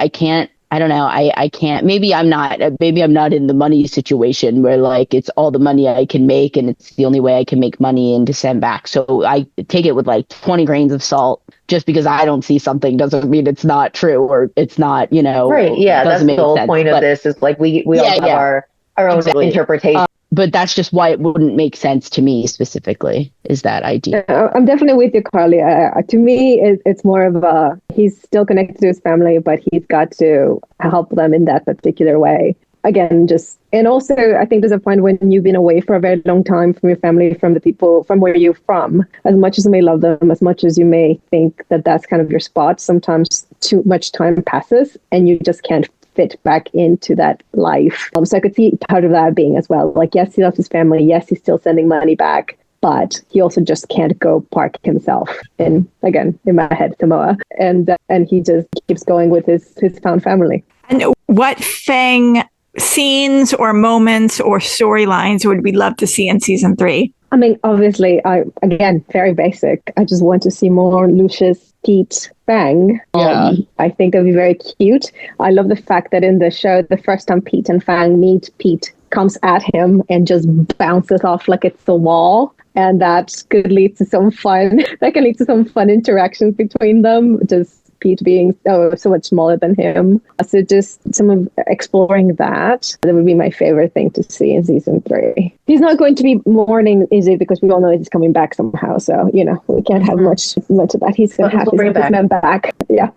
Speaker 1: can't. I don't know. I can't. Maybe I'm not in the money situation where like it's all the money I can make and it's the only way I can make money and to send back. So I take it with like 20 grains of salt. Just because I don't see something doesn't mean it's not true or it's not, you know.
Speaker 3: Right. Yeah. That's the whole point of this is like we all have our own interpretation.
Speaker 1: But that's just why it wouldn't make sense to me specifically, is that idea.
Speaker 4: I'm definitely with you, Carly. To me, it's more of he's still connected to his family, but he's got to help them in that particular way. Again, and also I think there's a point when you've been away for a very long time from your family, from the people, from where you're from, as much as you may love them, as much as you may think that that's kind of your spot, sometimes too much time passes and you just can't fit back into that life. So I could see part of that being as well. Like, yes, he loves his family. Yes, he's still sending money back, but he also just can't go park himself in my head, Samoa. And he just keeps going with his found family.
Speaker 2: And what Fang scenes or moments or storylines would we love to see in season 3?
Speaker 4: I mean, obviously, again, very basic. I just want to see more Lucius, Pete, Fang.
Speaker 1: Yeah.
Speaker 4: I think that'd be very cute. I love the fact that in the show, the first time Pete and Fang meet, Pete comes at him and just bounces off like it's the wall. And that could lead to some fun. That can lead to some fun interactions between them. Just Pete being so much smaller than him. So just some of exploring that would be my favorite thing to see in season 3. He's not going to be mourning Izzy because we all know he's coming back somehow. So, we can't have much of that. He's going to have his man back. Yeah,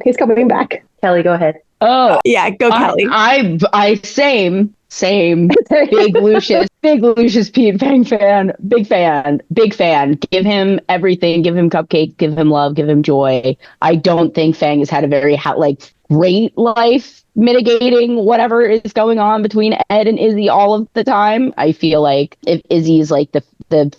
Speaker 4: he's coming back.
Speaker 3: Kelly, go ahead.
Speaker 1: Oh,
Speaker 2: yeah, go Kelly.
Speaker 1: I same. Big Lucius Pete Fang fan. Big fan. Give him everything. Give him cupcakes. Give him love. Give him joy. I don't think Fang has had a very great life mitigating whatever is going on between Ed and Izzy all of the time. I feel like if Izzy is like the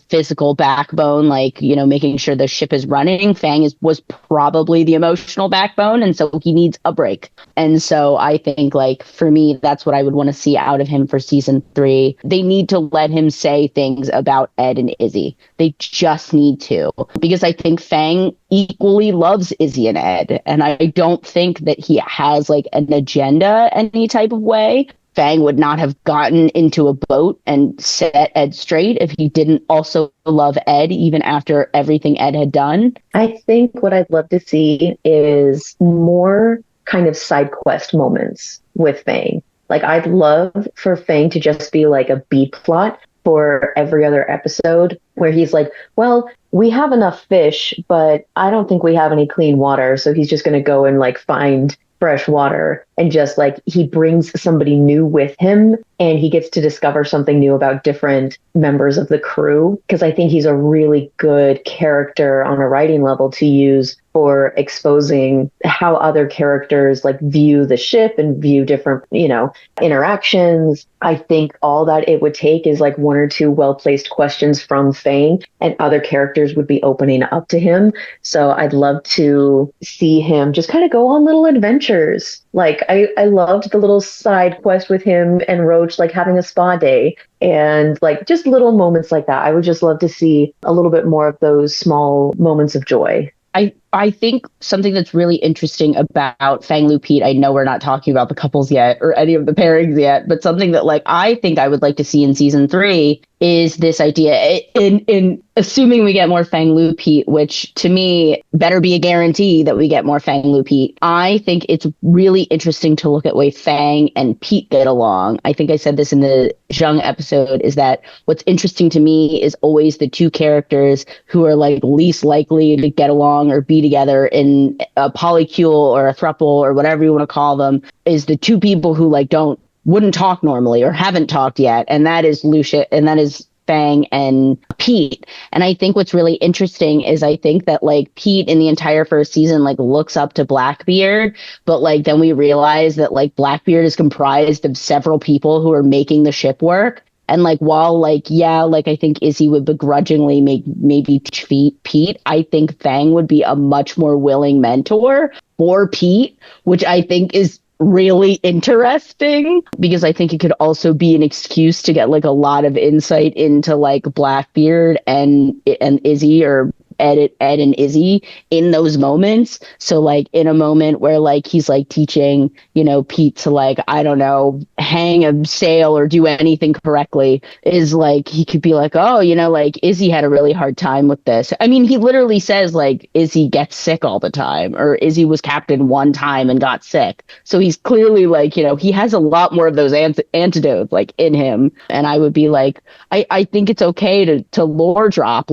Speaker 1: physical backbone, making sure the ship is running, Fang was probably the emotional backbone, and so he needs a break. And so I think for me, that's what I would want to see out of him for season 3. They need to let him say things about Ed and Izzy. They just need to, because I think Fang equally loves Izzy and Ed, and I don't think that he has an agenda any type of way. Fang would not have gotten into a boat and set Ed straight if he didn't also love Ed, even after everything Ed had done.
Speaker 3: I think what I'd love to see is more kind of side quest moments with Fang. I'd love for Fang to just be a B plot for every other episode where he's like, well, we have enough fish, but I don't think we have any clean water. So he's just going to go and find fresh water, and just he brings somebody new with him, and he gets to discover something new about different members of the crew. Because I think he's a really good character on a writing level to use for exposing how other characters view the ship and view different, interactions. I think all that it would take is 1 or 2 well-placed questions from Fang, and other characters would be opening up to him. So I'd love to see him just kind of go on little adventures. I loved the little side quest with him and Roach, having a spa day, and just little moments like that. I would just love to see a little bit more of those small moments of joy.
Speaker 1: I think something that's really interesting about Fang Lu Pete, I know we're not talking about the couples yet or any of the pairings yet, but something that I think I would like to see in season 3 is this idea in assuming we get more Fang Lu Pete, which to me better be a guarantee that we get more Fang Lu Pete. I think it's really interesting to look at way Fang and Pete get along. I think I said this in the Zheng episode, is that what's interesting to me is always the 2 characters who are least likely to get along or be together in a polycule or a throuple or whatever you want to call them, is the 2 people who wouldn't talk normally or haven't talked yet. And that is Lucia, and that is Fang and Pete. And I think what's really interesting is I think that Pete in the entire first season looks up to Blackbeard, but then we realize that Blackbeard is comprised of several people who are making the ship work. And while I think Izzy would begrudgingly maybe treat Pete, I think Fang would be a much more willing mentor for Pete, which I think is really interesting, because I think it could also be an excuse to get a lot of insight into Blackbeard and Izzy, or Ed and Izzy in those moments. So in a moment where he's teaching, Pete to I don't know, hang a sail or do anything correctly, is he could be oh, Izzy had a really hard time with this. I mean, he literally says Izzy gets sick all the time, or Izzy was captain one time and got sick. So he's clearly he has a lot more of those antidotes in him. And I would be I think it's okay to lore drop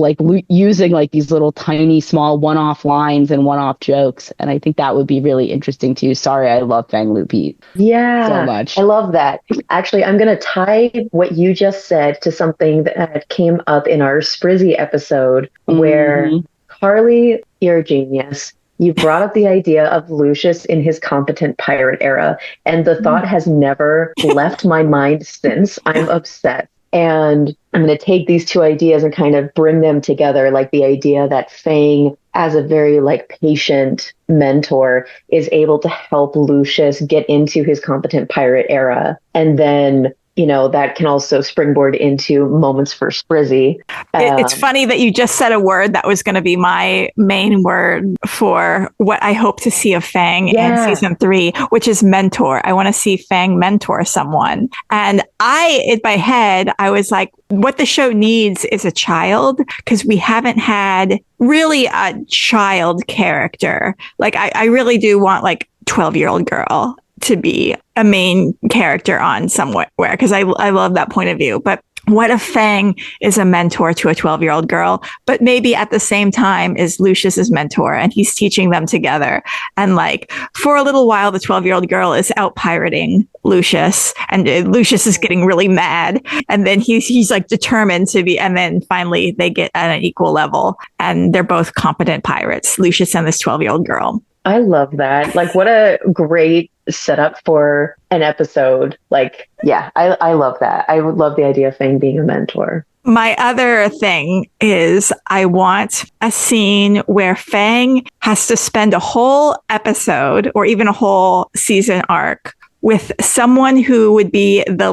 Speaker 1: using these little tiny small one-off lines and one-off jokes, and I think that would be really interesting too. Sorry, I love Fang Lu Pete so much.
Speaker 3: I love that. Actually, I'm going to tie what you just said to something that came up in our Sprizzy episode, where Carly, you're a genius, You brought up the idea of Lucius in his competent pirate era, and the thought has never left my mind since. I'm obsessed. And I'm going to take these two ideas and kind of bring them together, like the idea that Fang, as a very like patient mentor, is able to help Lucius get into his competent pirate era. And then, you know, that can also springboard into moments for Sprizzy.
Speaker 2: It's funny that you just said a word that was going to be my main word for what I hope to see of Fang in season 3, which is mentor. I want to see Fang mentor someone. And in my head, I was like, what the show needs is a child, because we haven't had really a child character. Like, I really do want like 12-year-old girl to be a main character on somewhere, because I love that point of view. But what if Fang is a mentor to a 12-year-old girl, but maybe at the same time is Lucius's mentor, and he's teaching them together. And like for a little while, the 12-year-old girl is out pirating Lucius, and Lucius is getting really mad. And then he's like determined to be, and then finally they get at an equal level, and they're both competent pirates, Lucius and this 12-year-old girl.
Speaker 3: I love that. Like, what a great setup for an episode. Like, yeah, I love that. I would love the idea of Fang being a mentor.
Speaker 2: My other thing is I want a scene where Fang has to spend a whole episode or even a whole season arc with someone who would be the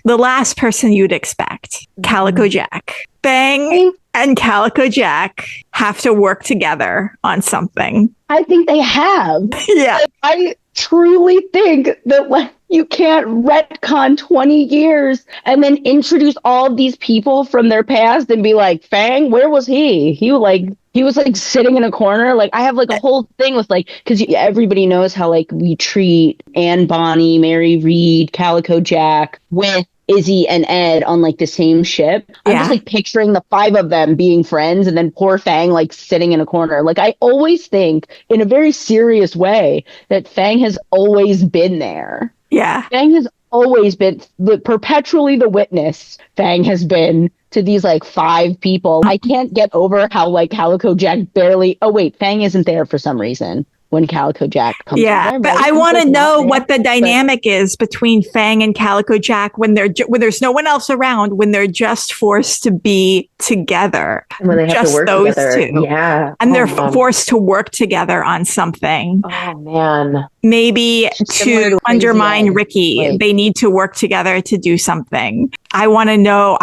Speaker 2: last person you'd expect. Calico Jack. Fang and Calico Jack have to work together on something.
Speaker 1: I think they have.
Speaker 2: Yeah.
Speaker 1: I truly think that like you can't retcon 20 years and then introduce all these people from their past and be like, Fang, where was he? He was like sitting in a corner. Like, I have like a whole thing with like, because everybody knows how like we treat Anne Bonny, Mary Read, Calico Jack with Izzy and Ed on like the same ship. I'm just like picturing the 5 of them being friends, and then poor Fang like sitting in a corner. Like, I always think in a very serious way that Fang has always been there.
Speaker 2: Yeah.
Speaker 1: Fang has always been perpetually the witness. Fang has been to these like 5 people. I can't get over how like Calico Jack barely. Oh wait, Fang isn't there for some reason when Calico Jack comes.
Speaker 2: Yeah,
Speaker 1: there,
Speaker 2: but I want to know what the dynamic is between Fang and Calico Jack when there's no one else around, when they're just forced to be together.
Speaker 3: And when they have
Speaker 2: just
Speaker 3: to work
Speaker 2: those
Speaker 3: together.
Speaker 2: 2.
Speaker 3: Yeah.
Speaker 2: And they're forced to work together on something.
Speaker 3: Oh man.
Speaker 2: Maybe
Speaker 1: Similar
Speaker 2: to undermine
Speaker 1: Ed.
Speaker 2: Ricky,
Speaker 1: Like,
Speaker 2: they need to work together to do something. I want to know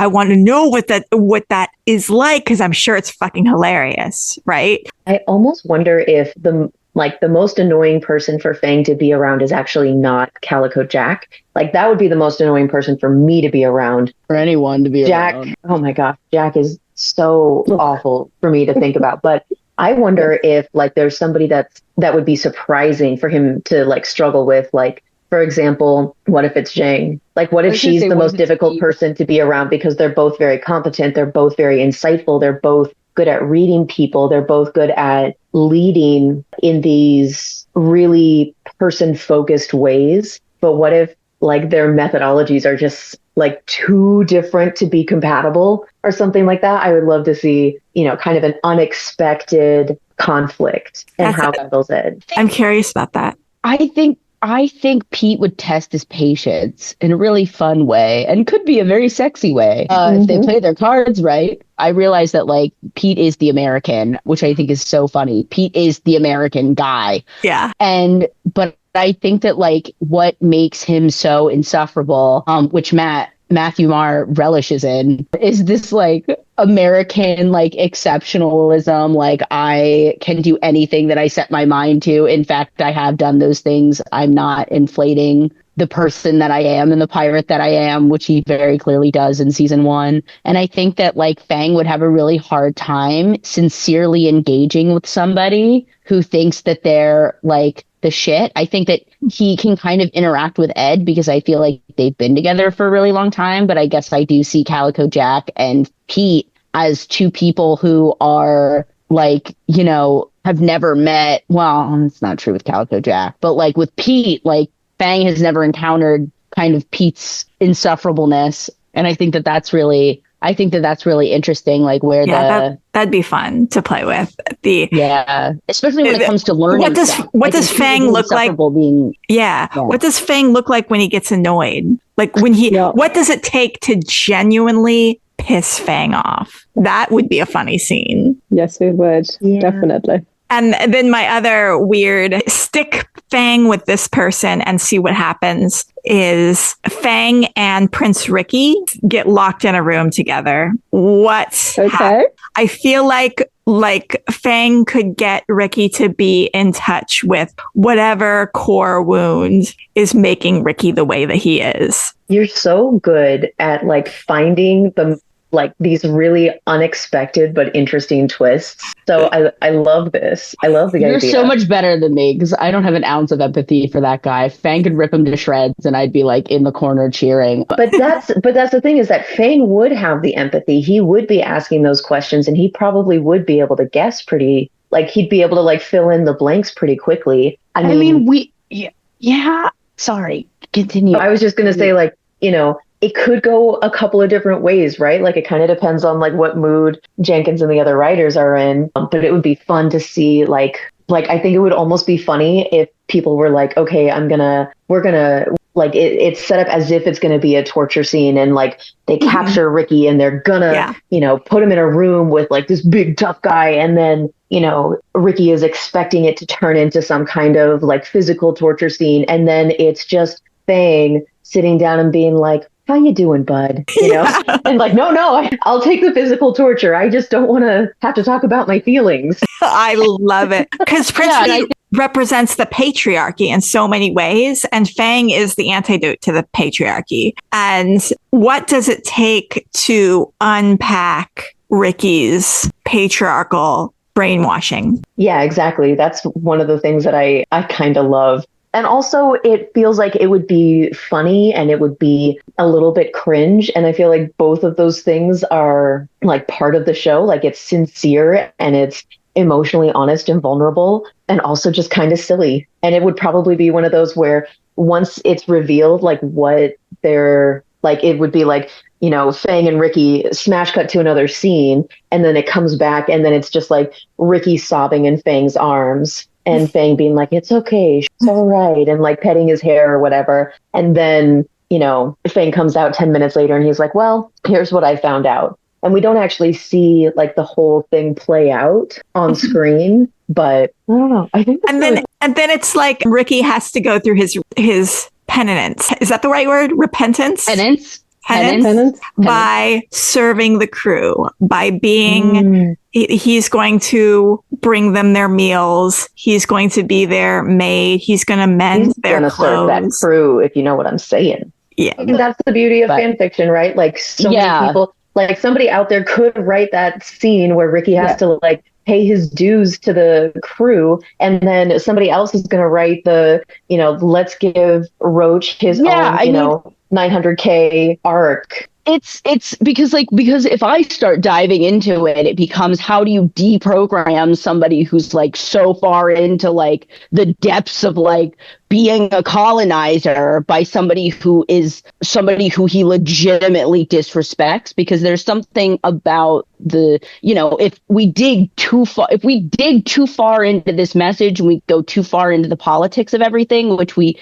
Speaker 2: what that is like, because I'm sure it's fucking hilarious, right?
Speaker 3: I almost wonder if the most annoying person for Fang to be around is actually not Calico Jack. Like, that would be the most annoying person for me to be around.
Speaker 1: for anyone to be
Speaker 3: Jack,
Speaker 1: around.
Speaker 3: oh my gosh, Jack is so awful for me to think about. But I wonder if like there's somebody that would be surprising for him to like struggle with. Like, for example, what if it's Zhang? Like, what if she's the most difficult person to be around because they're both very competent, they're both very insightful, they're both good at reading people, they're both good at leading in these really person-focused ways. But what if like their methodologies are just like too different to be compatible or something like that? I would love to see, you know, kind of an unexpected conflict and how that goes in.
Speaker 2: I'm curious about that.
Speaker 1: I think Pete would test his patience in a really fun way, and could be a very sexy way if they play their cards right. I realize that like Pete is the American, which I think is so funny. Pete is the American guy.
Speaker 2: Yeah.
Speaker 1: But I think that like what makes him so insufferable, which Matthew Marr relishes in, is this like American like exceptionalism. Like, I can do anything that I set my mind to. In fact, I have done those things. I'm not inflating the person that I am and the pirate that I am, which he very clearly does in season 1. And I think that like Fang would have a really hard time sincerely engaging with somebody who thinks that they're like the shit. I think that he can kind of interact with Ed because I feel like they've been together for a really long time. But I guess I do see Calico Jack and Pete as 2 people who are like, you know, have never met. Well, it's not true with Calico Jack, but like with Pete, like Fang has never encountered kind of Pete's insufferableness. And I think that that's really I think that that's really interesting, like where
Speaker 2: that'd be fun to play with.
Speaker 1: Especially when it comes to learning.
Speaker 2: What does Fang look like? What does Fang look like when he gets annoyed? Like when what does it take to genuinely piss Fang off? That would be a funny scene.
Speaker 4: Yes, it would. Definitely.
Speaker 2: And then my other weird stick Fang with this person and see what happens is Fang and Prince Ricky get locked in a room together. I feel like Fang could get Ricky to be in touch with whatever core wound is making Ricky the way that he is.
Speaker 3: You're so good at like finding these really unexpected but interesting twists. So I love this. I love the idea.
Speaker 1: You're so much better than me because I don't have an ounce of empathy for that guy. Fang could rip him to shreds and I'd be like in the corner cheering.
Speaker 3: But that's the thing, is that Fang would have the empathy. He would be asking those questions and he probably would be able to guess he'd be able to like fill in the blanks pretty quickly.
Speaker 1: Sorry, continue.
Speaker 3: I was just going to say, like, you know, it could go a couple of different ways, right? Like, it kind of depends on like what mood Jenkins and the other writers are in. But it would be fun to see, like I think it would almost be funny if people were like, okay, we're gonna like it's set up as if it's gonna be a torture scene, and like they capture Ricky and they're gonna, you know, put him in a room with like this big tough guy, and then, you know, Ricky is expecting it to turn into some kind of like physical torture scene, and then it's just Fang sitting down and being like, how you doing, bud? You know, and like, no, I'll take the physical torture. I just don't want to have to talk about my feelings.
Speaker 2: I love it because Prince represents the patriarchy in so many ways, and Fang is the antidote to the patriarchy. And what does it take to unpack Ricky's patriarchal brainwashing?
Speaker 3: Yeah, exactly. That's one of the things that I kind of love. And also, it feels like it would be funny and it would be a little bit cringe. And I feel like both of those things are like part of the show. Like, it's sincere and it's emotionally honest and vulnerable, and also just kind of silly. And it would probably be one of those where once it's revealed, like what they're like, it would be like, you know, Fang and Ricky smash cut to another scene, and then it comes back and then it's just like Ricky sobbing in Fang's arms. And Fang being like, it's okay, she's all right, and like petting his hair or whatever. And then, you know, Fang comes out 10 minutes later and he's like, well, here's what I found out. And we don't actually see like the whole thing play out on screen, but I don't know. I think
Speaker 2: and then it's like Ricky has to go through his penance. Is that the right word? Repentance? Penance by serving the crew, by being, he's going to bring them their meals. He's going to be their maid. He's going to mend their clothes. Serve that
Speaker 3: crew, if you know what I'm saying.
Speaker 2: Yeah.
Speaker 3: And that's the beauty of fan fiction, right? Like, so many people, like somebody out there could write that scene where Ricky has to like pay his dues to the crew, and then somebody else is going to write the, you know, let's give Roach his own, you know, 900K arc.
Speaker 1: It's because if I start diving into it, it becomes, how do you deprogram somebody who's like so far into like the depths of like being a colonizer by somebody who he legitimately disrespects? Because there's something about the, you know, if we dig too far into this message and we go too far into the politics of everything, which we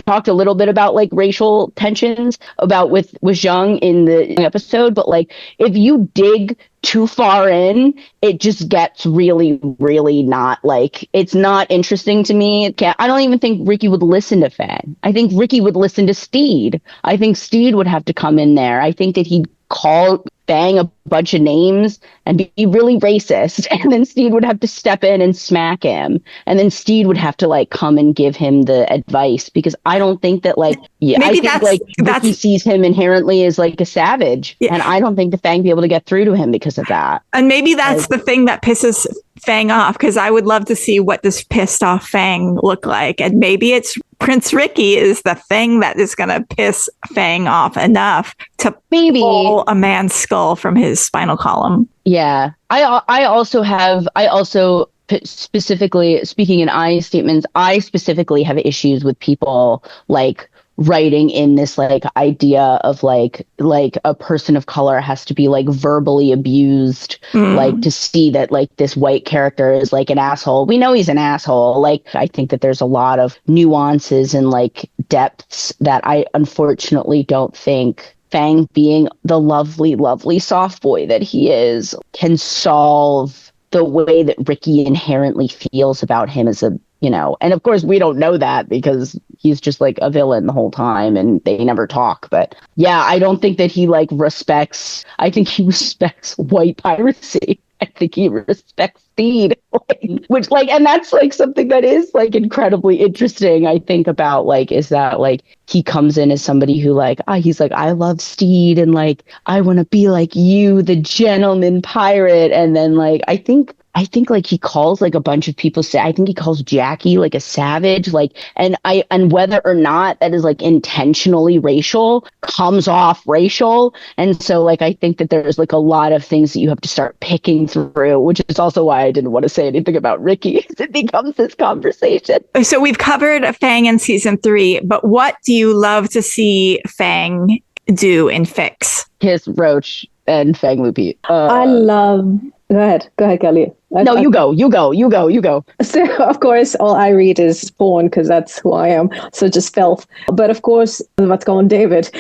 Speaker 1: talked a little bit about, like racial tensions about with Zhang in the episode, but like if you dig too far in, it just gets really, really not, like, it's not interesting to me. I don't even think Ricky would listen to Fang. I think Ricky would listen to Steed. I think Steed would have to come in there. I think that he'd call Fang a bunch of names and be really racist, and then Steed would have to step in and smack him, and then Steed would have to like come and give him the advice, because I don't think that like I think Ricky sees him inherently as like a savage, and I don't think the Fang be able to get through to him because of that.
Speaker 2: And maybe that's the thing that pisses Fang off, because I would love to see what this pissed off Fang look like, and maybe it's Prince Ricky is the thing that is going to piss Fang off enough to pull a man's skull from his spinal column.
Speaker 1: Yeah. I also specifically, speaking in I statements, I specifically have issues with people like writing in this like idea of like a person of color has to be like verbally abused, like to see that like this white character is like an asshole. We know he's an asshole. Like, I think that there's a lot of nuances and like depths that I unfortunately don't think Fang, being the lovely, lovely soft boy that he is, can solve the way that Ricky inherently feels about him as a, you know, and of course we don't know that because he's just like a villain the whole time and they never talk. But yeah, I don't think that he like respects, I think he respects white piracy. I think he respects speed, like, which like, and that's like something that is like incredibly interesting. I think about like, is that like he comes in as somebody who like, he's like, I love Steed and like, I want to be like you, the gentleman pirate. And then like, I think like he calls like a bunch of people, I think he calls Jackie like a savage, like, and whether or not that is like intentionally racial comes off racial. And so like, I think that there's like a lot of things that you have to start picking through, which is also why I didn't want to say anything about Ricky. It becomes this conversation.
Speaker 2: So we've covered Fang in season 3, but what do you love to see Fang do in Fix?
Speaker 1: Kiss Roach and Fang Lupit.
Speaker 4: I love... Go ahead, Kelly.
Speaker 1: No, you go.
Speaker 4: So, of course, all I read is porn because that's who I am. So just filth. But of course, what's going on, David?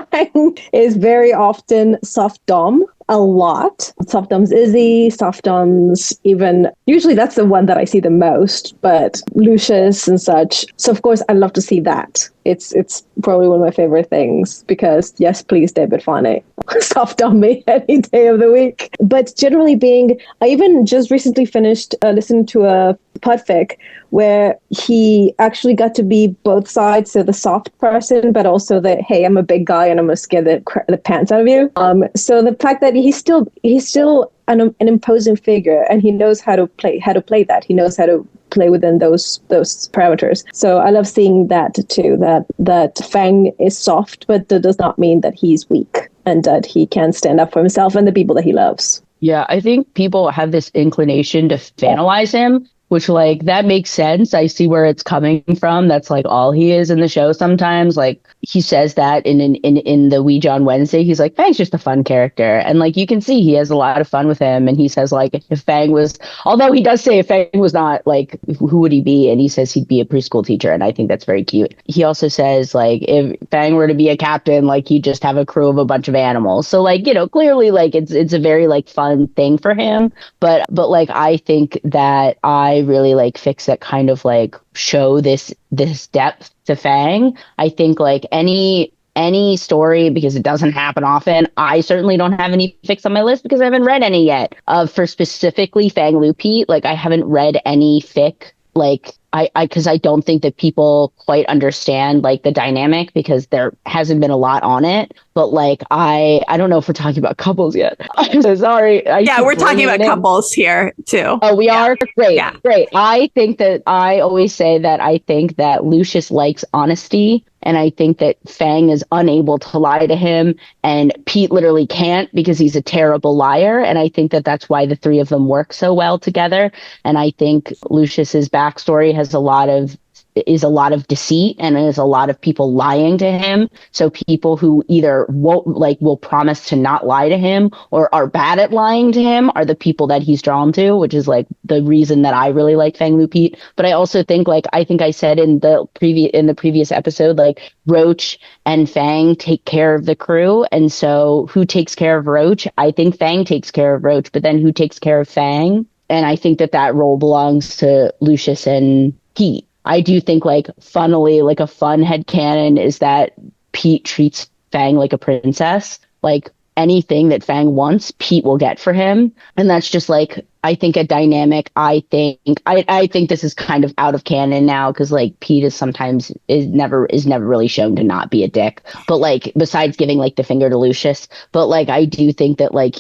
Speaker 4: Fang is very often soft dom. A lot. Soft doms Izzy, soft doms even, usually that's the one that I see the most, but Lucius and such. So of course I love to see that. It's probably one of my favorite things because yes, please, David Fane, soft dom me any day of the week. But generally being, I even just recently finished listening to a podfic where he actually got to be both sides, so the soft person, but also the, hey, I'm a big guy and I'm gonna scare the pants out of you. So the fact that he's still an imposing figure and he knows how to play that. He knows how to play within those parameters. So I love seeing that too, that Fang is soft, but that does not mean that he's weak and that he can stand up for himself and the people that he loves.
Speaker 1: Yeah, I think people have this inclination to fanalize him, which like that makes sense. I see where it's coming from. That's like all he is in the show sometimes. Like he says that in the Ouija on Wednesday, he's like, Fang's just a fun character. And like you can see he has a lot of fun with him. And he says like if Fang was, although he does say if Fang was not, like who would he be? And he says he'd be a preschool teacher. And I think that's very cute. He also says like if Fang were to be a captain, like he'd just have a crew of a bunch of animals. So like, you know, clearly like it's a very like fun thing for him. But like I think that I really like Fix that kind of like show this depth to Fang. I think like any story, because it doesn't happen often. I certainly don't have any Fix on my list because I haven't read any yet. For specifically Fang Lupit, like I haven't read any fic like because I don't think that people quite understand like the dynamic because there hasn't been a lot on it. But like I don't know if we're talking about couples yet. I'm so sorry.
Speaker 2: Yeah, we're talking about couples here too.
Speaker 1: Oh, we are? Great.
Speaker 2: Yeah.
Speaker 1: Great. I think that I always say that I think that Lucius likes honesty. And I think that Fang is unable to lie to him and Pete literally can't because he's a terrible liar. And I think that that's why the three of them work so well together. And I think Lucius's backstory has a lot of deceit and is a lot of people lying to him. So people who either will promise to not lie to him or are bad at lying to him are the people that he's drawn to, which is like the reason that I really like Fang Lupit. But I also think I think I said in the previous episode, like Roach and Fang take care of the crew. And so who takes care of Roach? I think Fang takes care of Roach, but then who takes care of Fang? And I think that role belongs to Lucius and Pete. I do think funnily, a fun headcanon is that Pete treats Fang like a princess. Like anything that Fang wants, Pete will get for him. And that's just I think a dynamic. I think this is kind of out of canon now because Pete is never really shown to not be a dick. But besides giving the finger to Lucius, but I do think that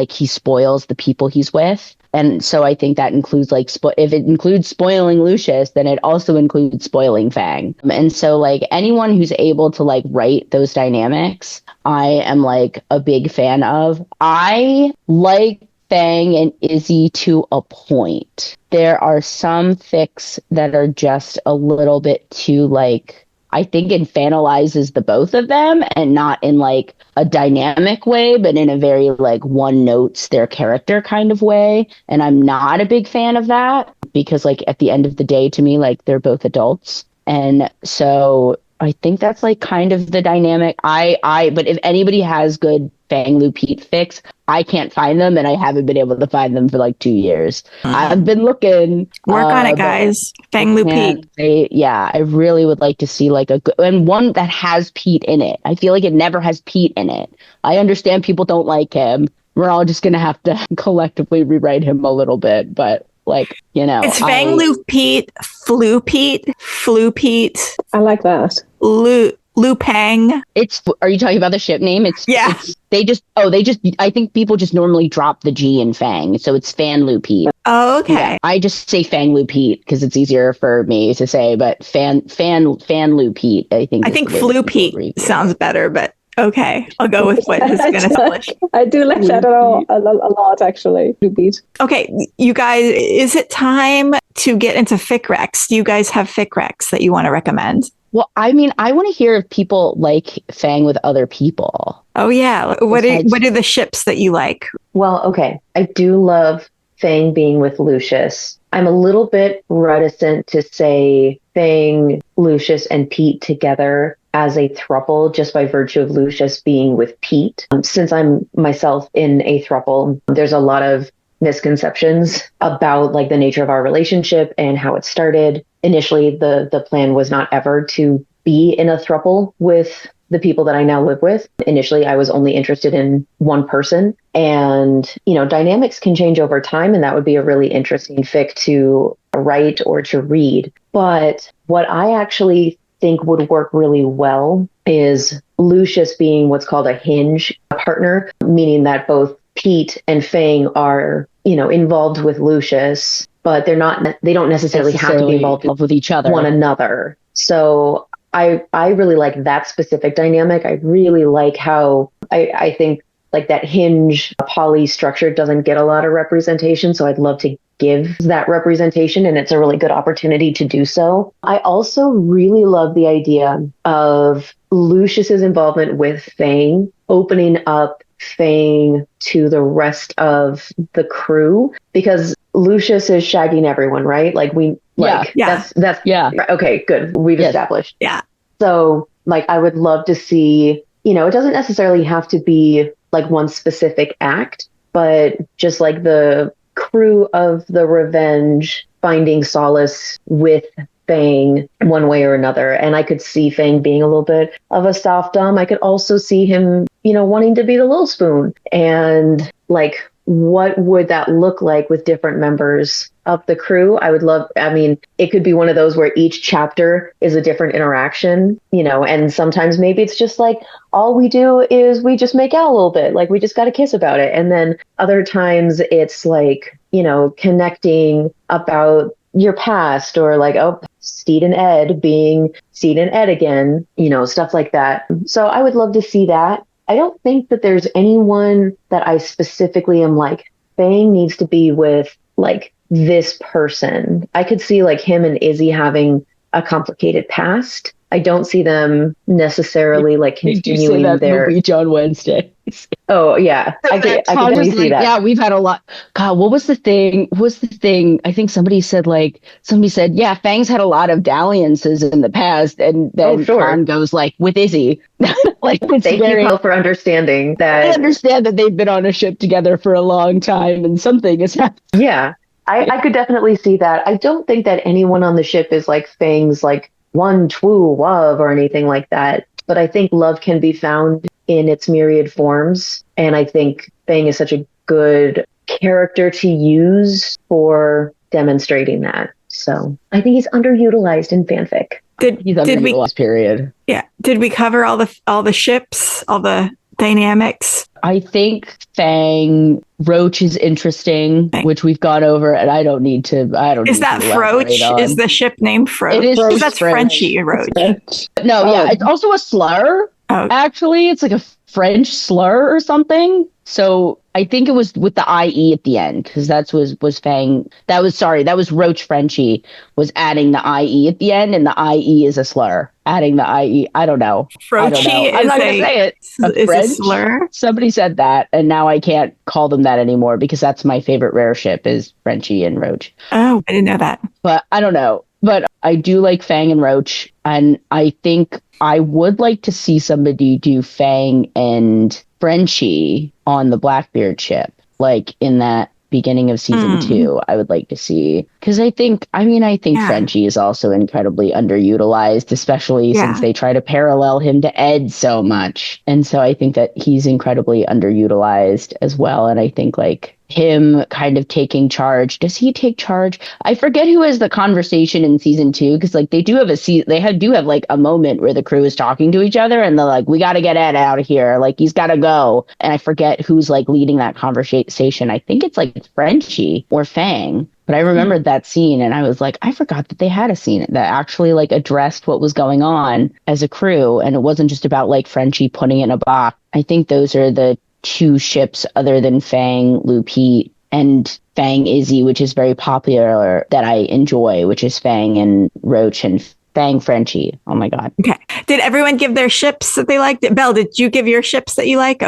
Speaker 1: he spoils the people he's with. And so I think that includes if it includes spoiling Lucius, then it also includes spoiling Fang. And so anyone who's able to write those dynamics, I am a big fan of. I like Fang and Izzy to a point. There are some fics that are just a little bit too I think infantilizes the both of them, and not in like a dynamic way, but in a very like one notes their character kind of way. And I'm not a big fan of that because like at the end of the day, to me, like they're both adults. And so I think that's like kind of the dynamic. But if anybody has good Fang Lupita fics, I can't find them, and I haven't been able to find them for like 2 years. I've been looking.
Speaker 2: Work on it, guys. Fang Lupita.
Speaker 1: Yeah, I really would like to see like a good, and one that has Pete in it. I feel like it never has Pete in it. I understand people don't like him. We're all just gonna have to collectively rewrite him a little bit, but like, you know,
Speaker 2: it's Fang Lupita, Flu Pete.
Speaker 4: I like that.
Speaker 2: Lupang.
Speaker 1: Are you talking about the ship name?
Speaker 2: Yeah.
Speaker 1: I think people just normally drop the G in Fang. So it's Fan Lupita.
Speaker 2: Oh, okay.
Speaker 1: Yeah, I just say Fang Lupita because it's easier for me to say, but Fan Lupita, I think
Speaker 2: Flu Pete sounds better, but okay. I'll go with what is going to publish.
Speaker 4: I do like that a lot, actually. Lupita.
Speaker 2: Okay, you guys, is it time to get into fic recs? Do you guys have fic recs that you want to recommend?
Speaker 1: Well, I mean, I want to hear if people like Fang with other people.
Speaker 2: Oh, yeah. What are the ships that you like?
Speaker 3: Well, okay. I do love Fang being with Lucius. I'm a little bit reticent to say Fang, Lucius, and Pete together as a throuple just by virtue of Lucius being with Pete. Since I'm myself in a throuple, there's a lot of misconceptions about like the nature of our relationship and how it started. Initially, the plan was not ever to be in a throuple with the people that I now live with. Initially, I was only interested in one person. And, you know, dynamics can change over time, and that would be a really interesting fic to write or to read. But what I actually think would work really well is Lucius being what's called a hinge partner, meaning that both Pete and Fang are, you know, involved with Lucius, but they don't necessarily have to be involved with each other, one another. So I really like that specific dynamic. I really like how I think like that hinge poly structure doesn't get a lot of representation. So I'd love to give that representation, and it's a really good opportunity to do so. I also really love the idea of Lucius's involvement with Fang opening up Fang to the rest of the crew, because Lucius is shagging everyone, right? Like that's okay, good. We've established.
Speaker 2: Yeah.
Speaker 3: So like I would love to see, you know, it doesn't necessarily have to be like one specific act, but just like the crew of the Revenge finding solace with Fang one way or another. And I could see Fang being a little bit of a soft dom. I could also see him, you know, wanting to be the little spoon. And like, what would that look like with different members of the crew? I mean, it could be one of those where each chapter is a different interaction, you know, and sometimes maybe it's just like, all we do is we just make out a little bit, like we just got a kiss about it. And then other times it's like, you know, connecting about your past, or like, oh, Steed and Ed being Steed and Ed again, you know, stuff like that. So I would love to see that. I don't think that there's anyone that I specifically am like, Fang needs to be with like this person. I could see like him and Izzy having a complicated past. I don't see them necessarily like continuing their
Speaker 1: movie on Wednesday.
Speaker 3: Oh yeah, I can definitely see that.
Speaker 1: Yeah, we've had a lot. God, what was the thing? I think somebody said, yeah, Fang's had a lot of dalliances in the past, and then Khan goes like with Izzy. Like,
Speaker 3: thank you for understanding that.
Speaker 1: I understand that they've been on a ship together for a long time, and something has happened.
Speaker 3: Yeah, I could definitely see that. I don't think that anyone on the ship is like Fang's like one true love or anything like that. But I think love can be found in its myriad forms. And I think Fang is such a good character to use for demonstrating that. So I think he's underutilized in fanfic.
Speaker 1: Did we last period?
Speaker 2: Yeah. Did we cover all the ships, all the dynamics?
Speaker 1: I think Fang Roach is interesting, which we've gone over, and I don't need to. Is that Froach?
Speaker 2: Is the ship named Froach?
Speaker 1: It is.
Speaker 2: That's Frenchy Roach.
Speaker 1: No, yeah, it's also a slur.
Speaker 2: Oh.
Speaker 1: Actually, it's like a French slur or something. So I think it was with the IE at the end, because that was Fang. That was Roach Frenchie was adding the IE at the end, and the IE is a slur. adding the IE. I don't know.
Speaker 2: Frochi
Speaker 1: I'm not going to say it.
Speaker 2: Is a slur.
Speaker 1: Somebody said that, and now I can't call them that anymore because that's my favorite rare ship is Frenchie and Roach.
Speaker 2: Oh, I didn't know that.
Speaker 1: But I don't know. But I do like Fang and Roach, and I think I would like to see somebody do Fang and Frenchie on the Blackbeard ship, like in that beginning of season 2. I would like to see, because I think Frenchie is also incredibly underutilized, especially since they try to parallel him to Ed so much. And so I think that he's incredibly underutilized as well. And I think like him kind of taking charge. Does he take charge? I forget who has the conversation in season 2, because like they do have like a moment where the crew is talking to each other and they're like, we got to get Ed out of here, like he's got to go. And I forget who's like leading that conversation. I think it's like Frenchie or Fang. But I remembered that scene and I was like, I forgot that they had a scene that actually like addressed what was going on as a crew. And it wasn't just about like Frenchie putting it in a box. I think those are the 2 ships other than Fang, Lupite, and Fang Izzy, which is very popular, that I enjoy, which is Fang and Roach and Fang Frenchie. Oh my God.
Speaker 2: Okay. Did everyone give their ships that they liked? Belle, did you give your ships that you like?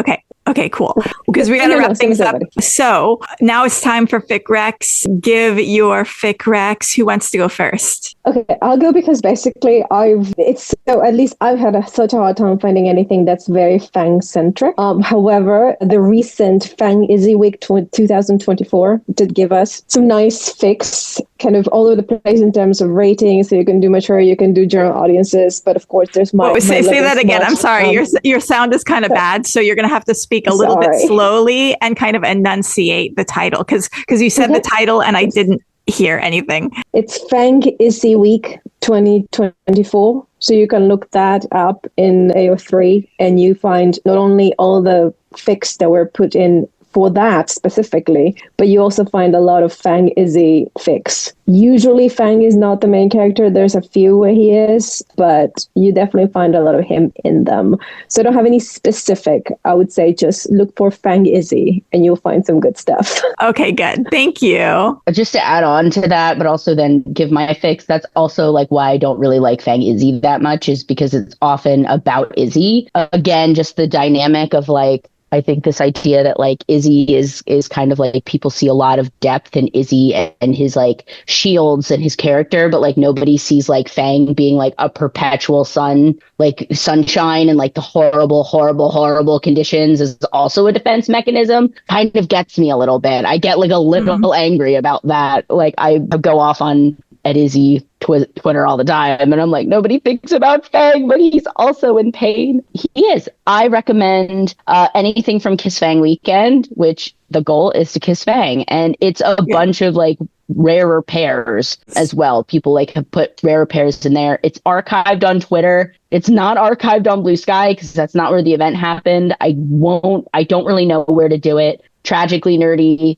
Speaker 2: Okay, cool. Because we got to wrap things up. So now it's time for Fic Rex. Give your Fic Rex. Who wants to go first?
Speaker 4: Okay, I'll go because basically at least I've had such a hard time finding anything that's very Fang centric. However, the recent Fang Izzy Week 2024 did give us some nice fics, kind of all over the place in terms of ratings. So you can do mature, you can do general audiences, but of course there's
Speaker 2: say that again. I'm sorry, your sound is kind of bad, so you're going to have to speak a little bit slowly and kind of enunciate the title because you said the title and I didn't hear anything.
Speaker 4: It's Fang Izzy Week 2024. So you can look that up in AO3 and you find not only all the fics that were put in for that specifically, but you also find a lot of Fang Izzy fics. Usually Fang is not the main character. There's a few where he is, but you definitely find a lot of him in them. So I don't have any specific. I would say just look for Fang Izzy and you'll find some good stuff.
Speaker 2: Okay, good. Thank you.
Speaker 1: Just to add on to that, but also then give my fix. That's also like why I don't really like Fang Izzy that much, is because it's often about Izzy. Again, just the dynamic of like, I think this idea that like Izzy is kind of like people see a lot of depth in Izzy and his like shields and his character, but like nobody sees like Fang being like a perpetual sunshine and like the horrible conditions is also a defense mechanism. Kind of gets me a little bit. I get like a little angry about that. Like I go off on at Izzy Twitter all the time, and I'm like, nobody thinks about Fang, but he's also in pain. He is. I recommend anything from Kiss Fang Weekend, which the goal is to kiss Fang, and it's a bunch of like rarer pairs as well. People like have put rarer pairs in there. It's archived on Twitter. It's not archived on Blue Sky because that's not where the event happened. I don't really know where to do it. Tragically Nerdy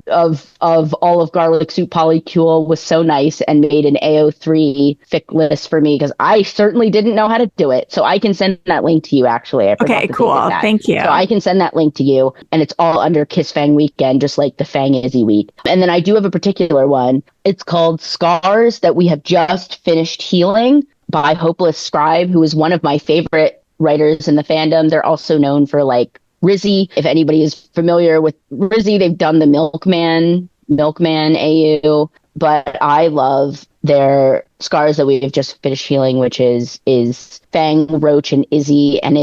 Speaker 1: of all of Garlic Soup Polycule was so nice and made an AO3 fic list for me because I certainly didn't know how to do it. So I can send that link to you, actually.
Speaker 2: Okay, cool. Thank you.
Speaker 1: So I can send that link to you, and it's all under Kiss Fang Weekend, just like the Fang Izzy week. And then I do have a particular one. It's called Scars That We Have Just Finished Healing by Hopeless Scribe, who is one of my favorite writers in the fandom. They're also known for like Rizzy. If anybody is familiar with Rizzy, they've done the Milkman AU, but I love their Scars That We've Just Finished Healing, which is Fang, Roach, and Izzy, and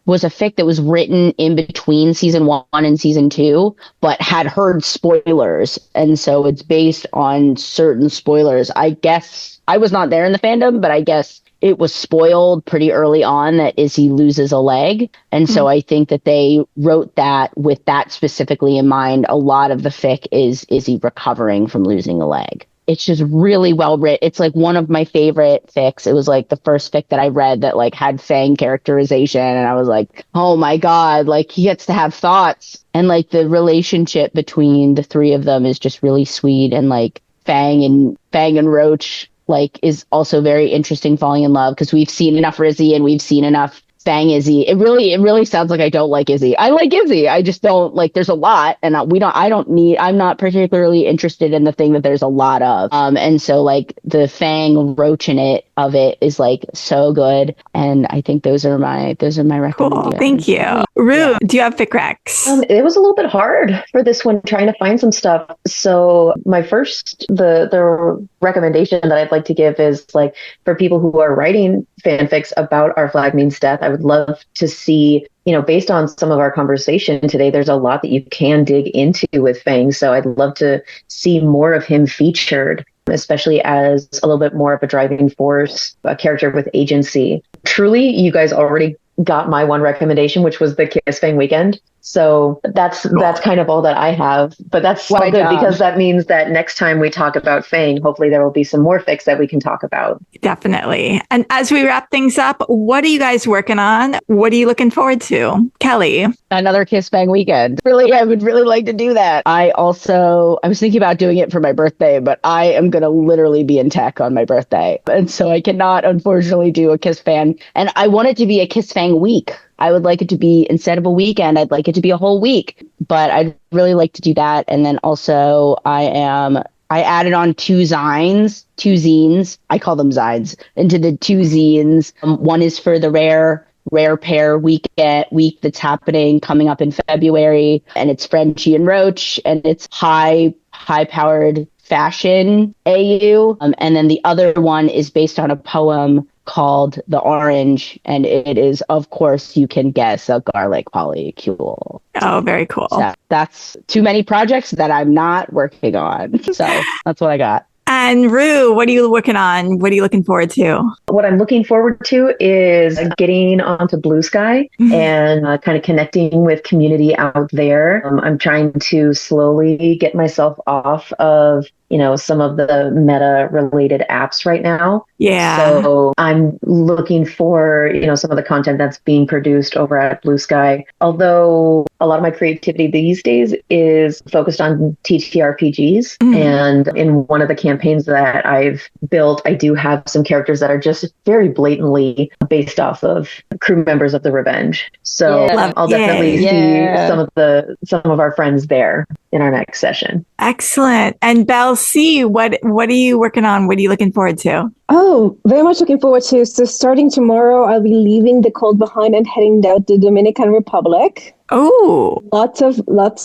Speaker 1: was a fic that was written in between season 1 and season 2, but had heard spoilers, and so it's based on certain spoilers. I guess I was not there in the fandom, but I guess it was spoiled pretty early on that Izzy loses a leg. And so I think that they wrote that with that specifically in mind. A lot of the fic is Izzy recovering from losing a leg. It's just really well written. It's like one of my favorite fics. It was like the first fic that I read that like had Fang characterization. And I was like, oh my God, like he gets to have thoughts. And like the relationship between the three of them is just really sweet. And like Fang and Roach like is also very interesting falling in love because we've seen enough Rizzy and we've seen enough Fang Izzy. It really sounds like I don't like Izzy. I like Izzy. I just don't like. There's a lot, and I'm not particularly interested in the thing that there's a lot of. And so like the Fang roach in it of it is like so good, and I think those are my recommendations.
Speaker 2: Cool. Thank you. Rue, do you have fic recs?
Speaker 3: It was a little bit hard for this one, trying to find some stuff. So my first, the recommendation that I'd like to give is like for people who are writing fanfics about Our Flag Means Death, I would love to see, based on some of our conversation today, there's a lot that you can dig into with Fang. So I'd love to see more of him featured, especially as a little bit more of a driving force, a character with agency. Truly, you guys already got my one recommendation, which was the Kiss Fang weekend. So that's kind of all that I have, but that's all good because that means that next time we talk about Fang, hopefully there will be some more fics that we can talk about.
Speaker 2: Definitely. And as we wrap things up, what are you guys working on? What are you looking forward to? Kelly?
Speaker 1: Another Kiss Fang weekend. Really, I would really like to do that. I was thinking about doing it for my birthday, but I am going to literally be in tech on my birthday. And so I cannot, unfortunately, do a Kiss Fang. And I want it to be a Kiss Fang week. I would like it to be, instead of a weekend, I'd like it to be a whole week. But I'd really like to do that. And then also I added on two zines. I call them zines, into the two zines. One is for the rare pair week that's coming up in February. And it's Frenchie and Roach. And it's high powered fashion AU. And then the other one is based on a poem called The Orange, and it is, of course, you can guess, a garlic polycule.
Speaker 2: Oh, very cool.
Speaker 1: So that's too many projects that I'm not working on. So that's what I got.
Speaker 2: And Rue, what are you working on? What are you looking forward to?
Speaker 3: What I'm looking forward to is getting onto Blue Sky and kind of connecting with community out there. I'm trying to slowly get myself off of some of the meta related apps right now.
Speaker 2: Yeah.
Speaker 3: So I'm looking for, some of the content that's being produced over at Blue Sky. Although a lot of my creativity these days is focused on TTRPGs. And in one of the campaigns that I've built, I do have some characters that are just very blatantly based off of crew members of the Revenge. So I'll definitely see some of our friends there in our next session.
Speaker 2: Excellent. And Bel C, what are you working on? What are you looking forward to?
Speaker 4: Oh, very much looking forward to. So starting tomorrow, I'll be leaving the cold behind and heading down to the Dominican Republic.
Speaker 2: Oh,
Speaker 4: Lots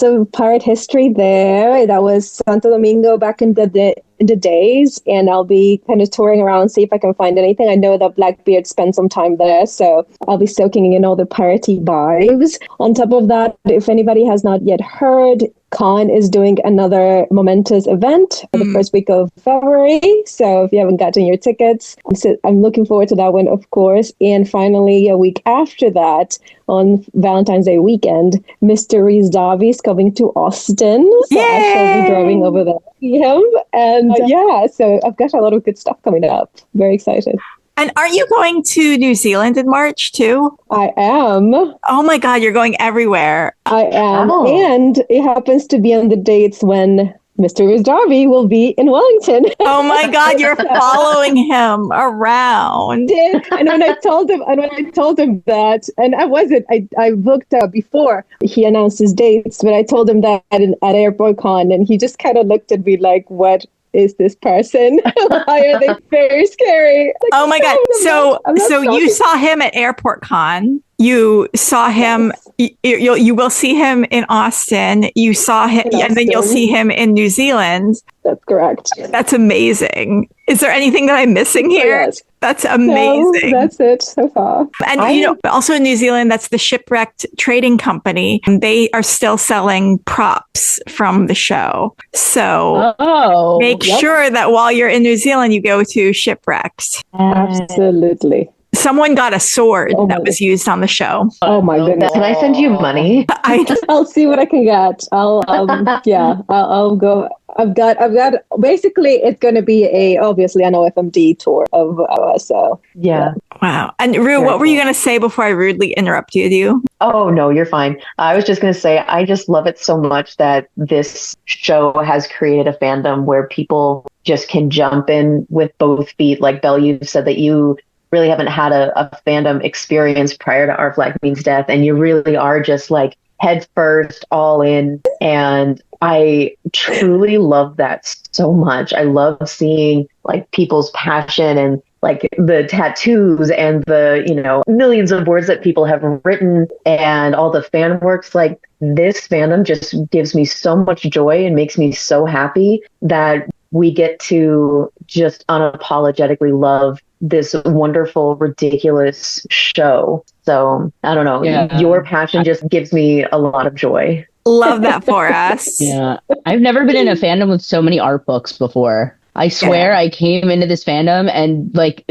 Speaker 4: of pirate history there. That was Santo Domingo back in the days, and I'll be kind of touring around, see if I can find anything. I know that Blackbeard spent some time there, so I'll be soaking in all the piratey vibes. On top of that, if anybody has not yet heard, Con is doing another momentous event for the first week of February. So if you haven't gotten your tickets, I'm looking forward to that one, of course. And finally, a week after that, on Valentine's Day weekend, Mr. Reese Darby is coming to Austin. So I shall be driving over there to see him. And so I've got a lot of good stuff coming up. Very excited.
Speaker 2: And aren't you going to New Zealand in March too?
Speaker 4: I am.
Speaker 2: Oh my God, you're going everywhere.
Speaker 4: I am. And it happens to be on the dates when Mr. Reese Darby will be in Wellington.
Speaker 2: Oh my God, you're following him around.
Speaker 4: And when I told him that, and I booked before he announced his dates, but I told him that at Airport Con, and he just kind of looked at me like, what is this person? Why are they very scary? Like,
Speaker 2: oh my God. So you saw him at Airport Con. You saw him, you will see him in Austin. You saw him, and then you'll see him in New Zealand.
Speaker 4: That's correct.
Speaker 2: That's amazing. Is there anything that I'm missing here?
Speaker 4: Yes.
Speaker 2: That's amazing.
Speaker 4: No, that's it so far.
Speaker 2: And also in New Zealand, that's the Shipwrecked Trading Company. They are still selling props from the show. So make sure that while you're in New Zealand, you go to Shipwrecked.
Speaker 4: Absolutely.
Speaker 2: Someone got a sword that was used on the show.
Speaker 4: Oh my goodness.
Speaker 3: Can I send you money?
Speaker 4: I'll see what I can get. I'll go. I've got basically it's going to be obviously an OFMD tour of so
Speaker 3: yeah.
Speaker 2: Wow. And Rue, what were you going to say before I rudely interrupted you?
Speaker 3: Oh no, you're fine. I was just going to say I just love it so much that this show has created a fandom where people just can jump in with both feet. Like Belle, you said that you really haven't had a fandom experience prior to Our Flag Means Death, and you really are just like head first, all in. And I truly love that so much. I love seeing like people's passion and like the tattoos and the, you know, millions of words that people have written and all the fan works. Like, this fandom just gives me so much joy and makes me so happy that we get to just unapologetically love this wonderful, ridiculous show. So I don't know.
Speaker 1: Yeah.
Speaker 3: Your passion just gives me a lot of joy.
Speaker 2: Love that for us.
Speaker 1: Yeah. I've never been in a fandom with so many art books before. I swear I came into this fandom and like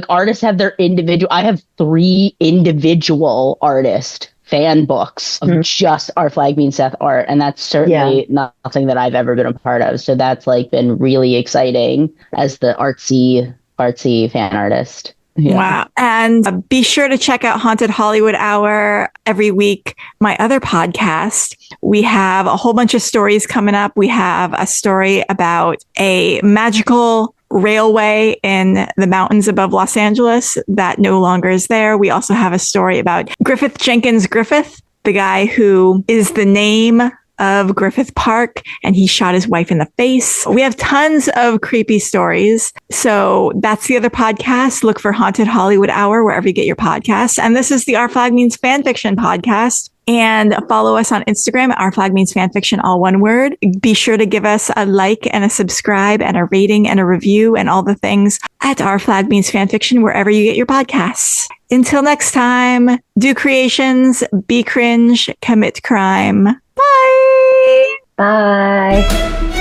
Speaker 1: artists have their individual. I have 3 individual artist fan books of just Our Flag Means Death art, and that's certainly nothing that I've ever been a part of. So that's like been really exciting as the artsy fan artist. Yeah.
Speaker 2: Wow. And be sure to check out Haunted Hollywood Hour every week. My other podcast, we have a whole bunch of stories coming up. We have a story about a magical railway in the mountains above Los Angeles that no longer is there. We also have a story about Griffith Jenkins Griffith, the guy who is the name of Griffith Park, and he shot his wife in the face. We have tons of creepy stories. So that's the other podcast. Look for Haunted Hollywood Hour wherever you get your podcasts. And this is the Our Flag Means Fanfiction podcast. And follow us on Instagram at Our Flag Means Fanfiction, all one word. Be sure to give us a like and a subscribe and a rating and a review and all the things at Our Flag Means Fanfiction wherever you get your podcasts. Until next time, do creations, be cringe, commit crime. Bye.
Speaker 3: Bye.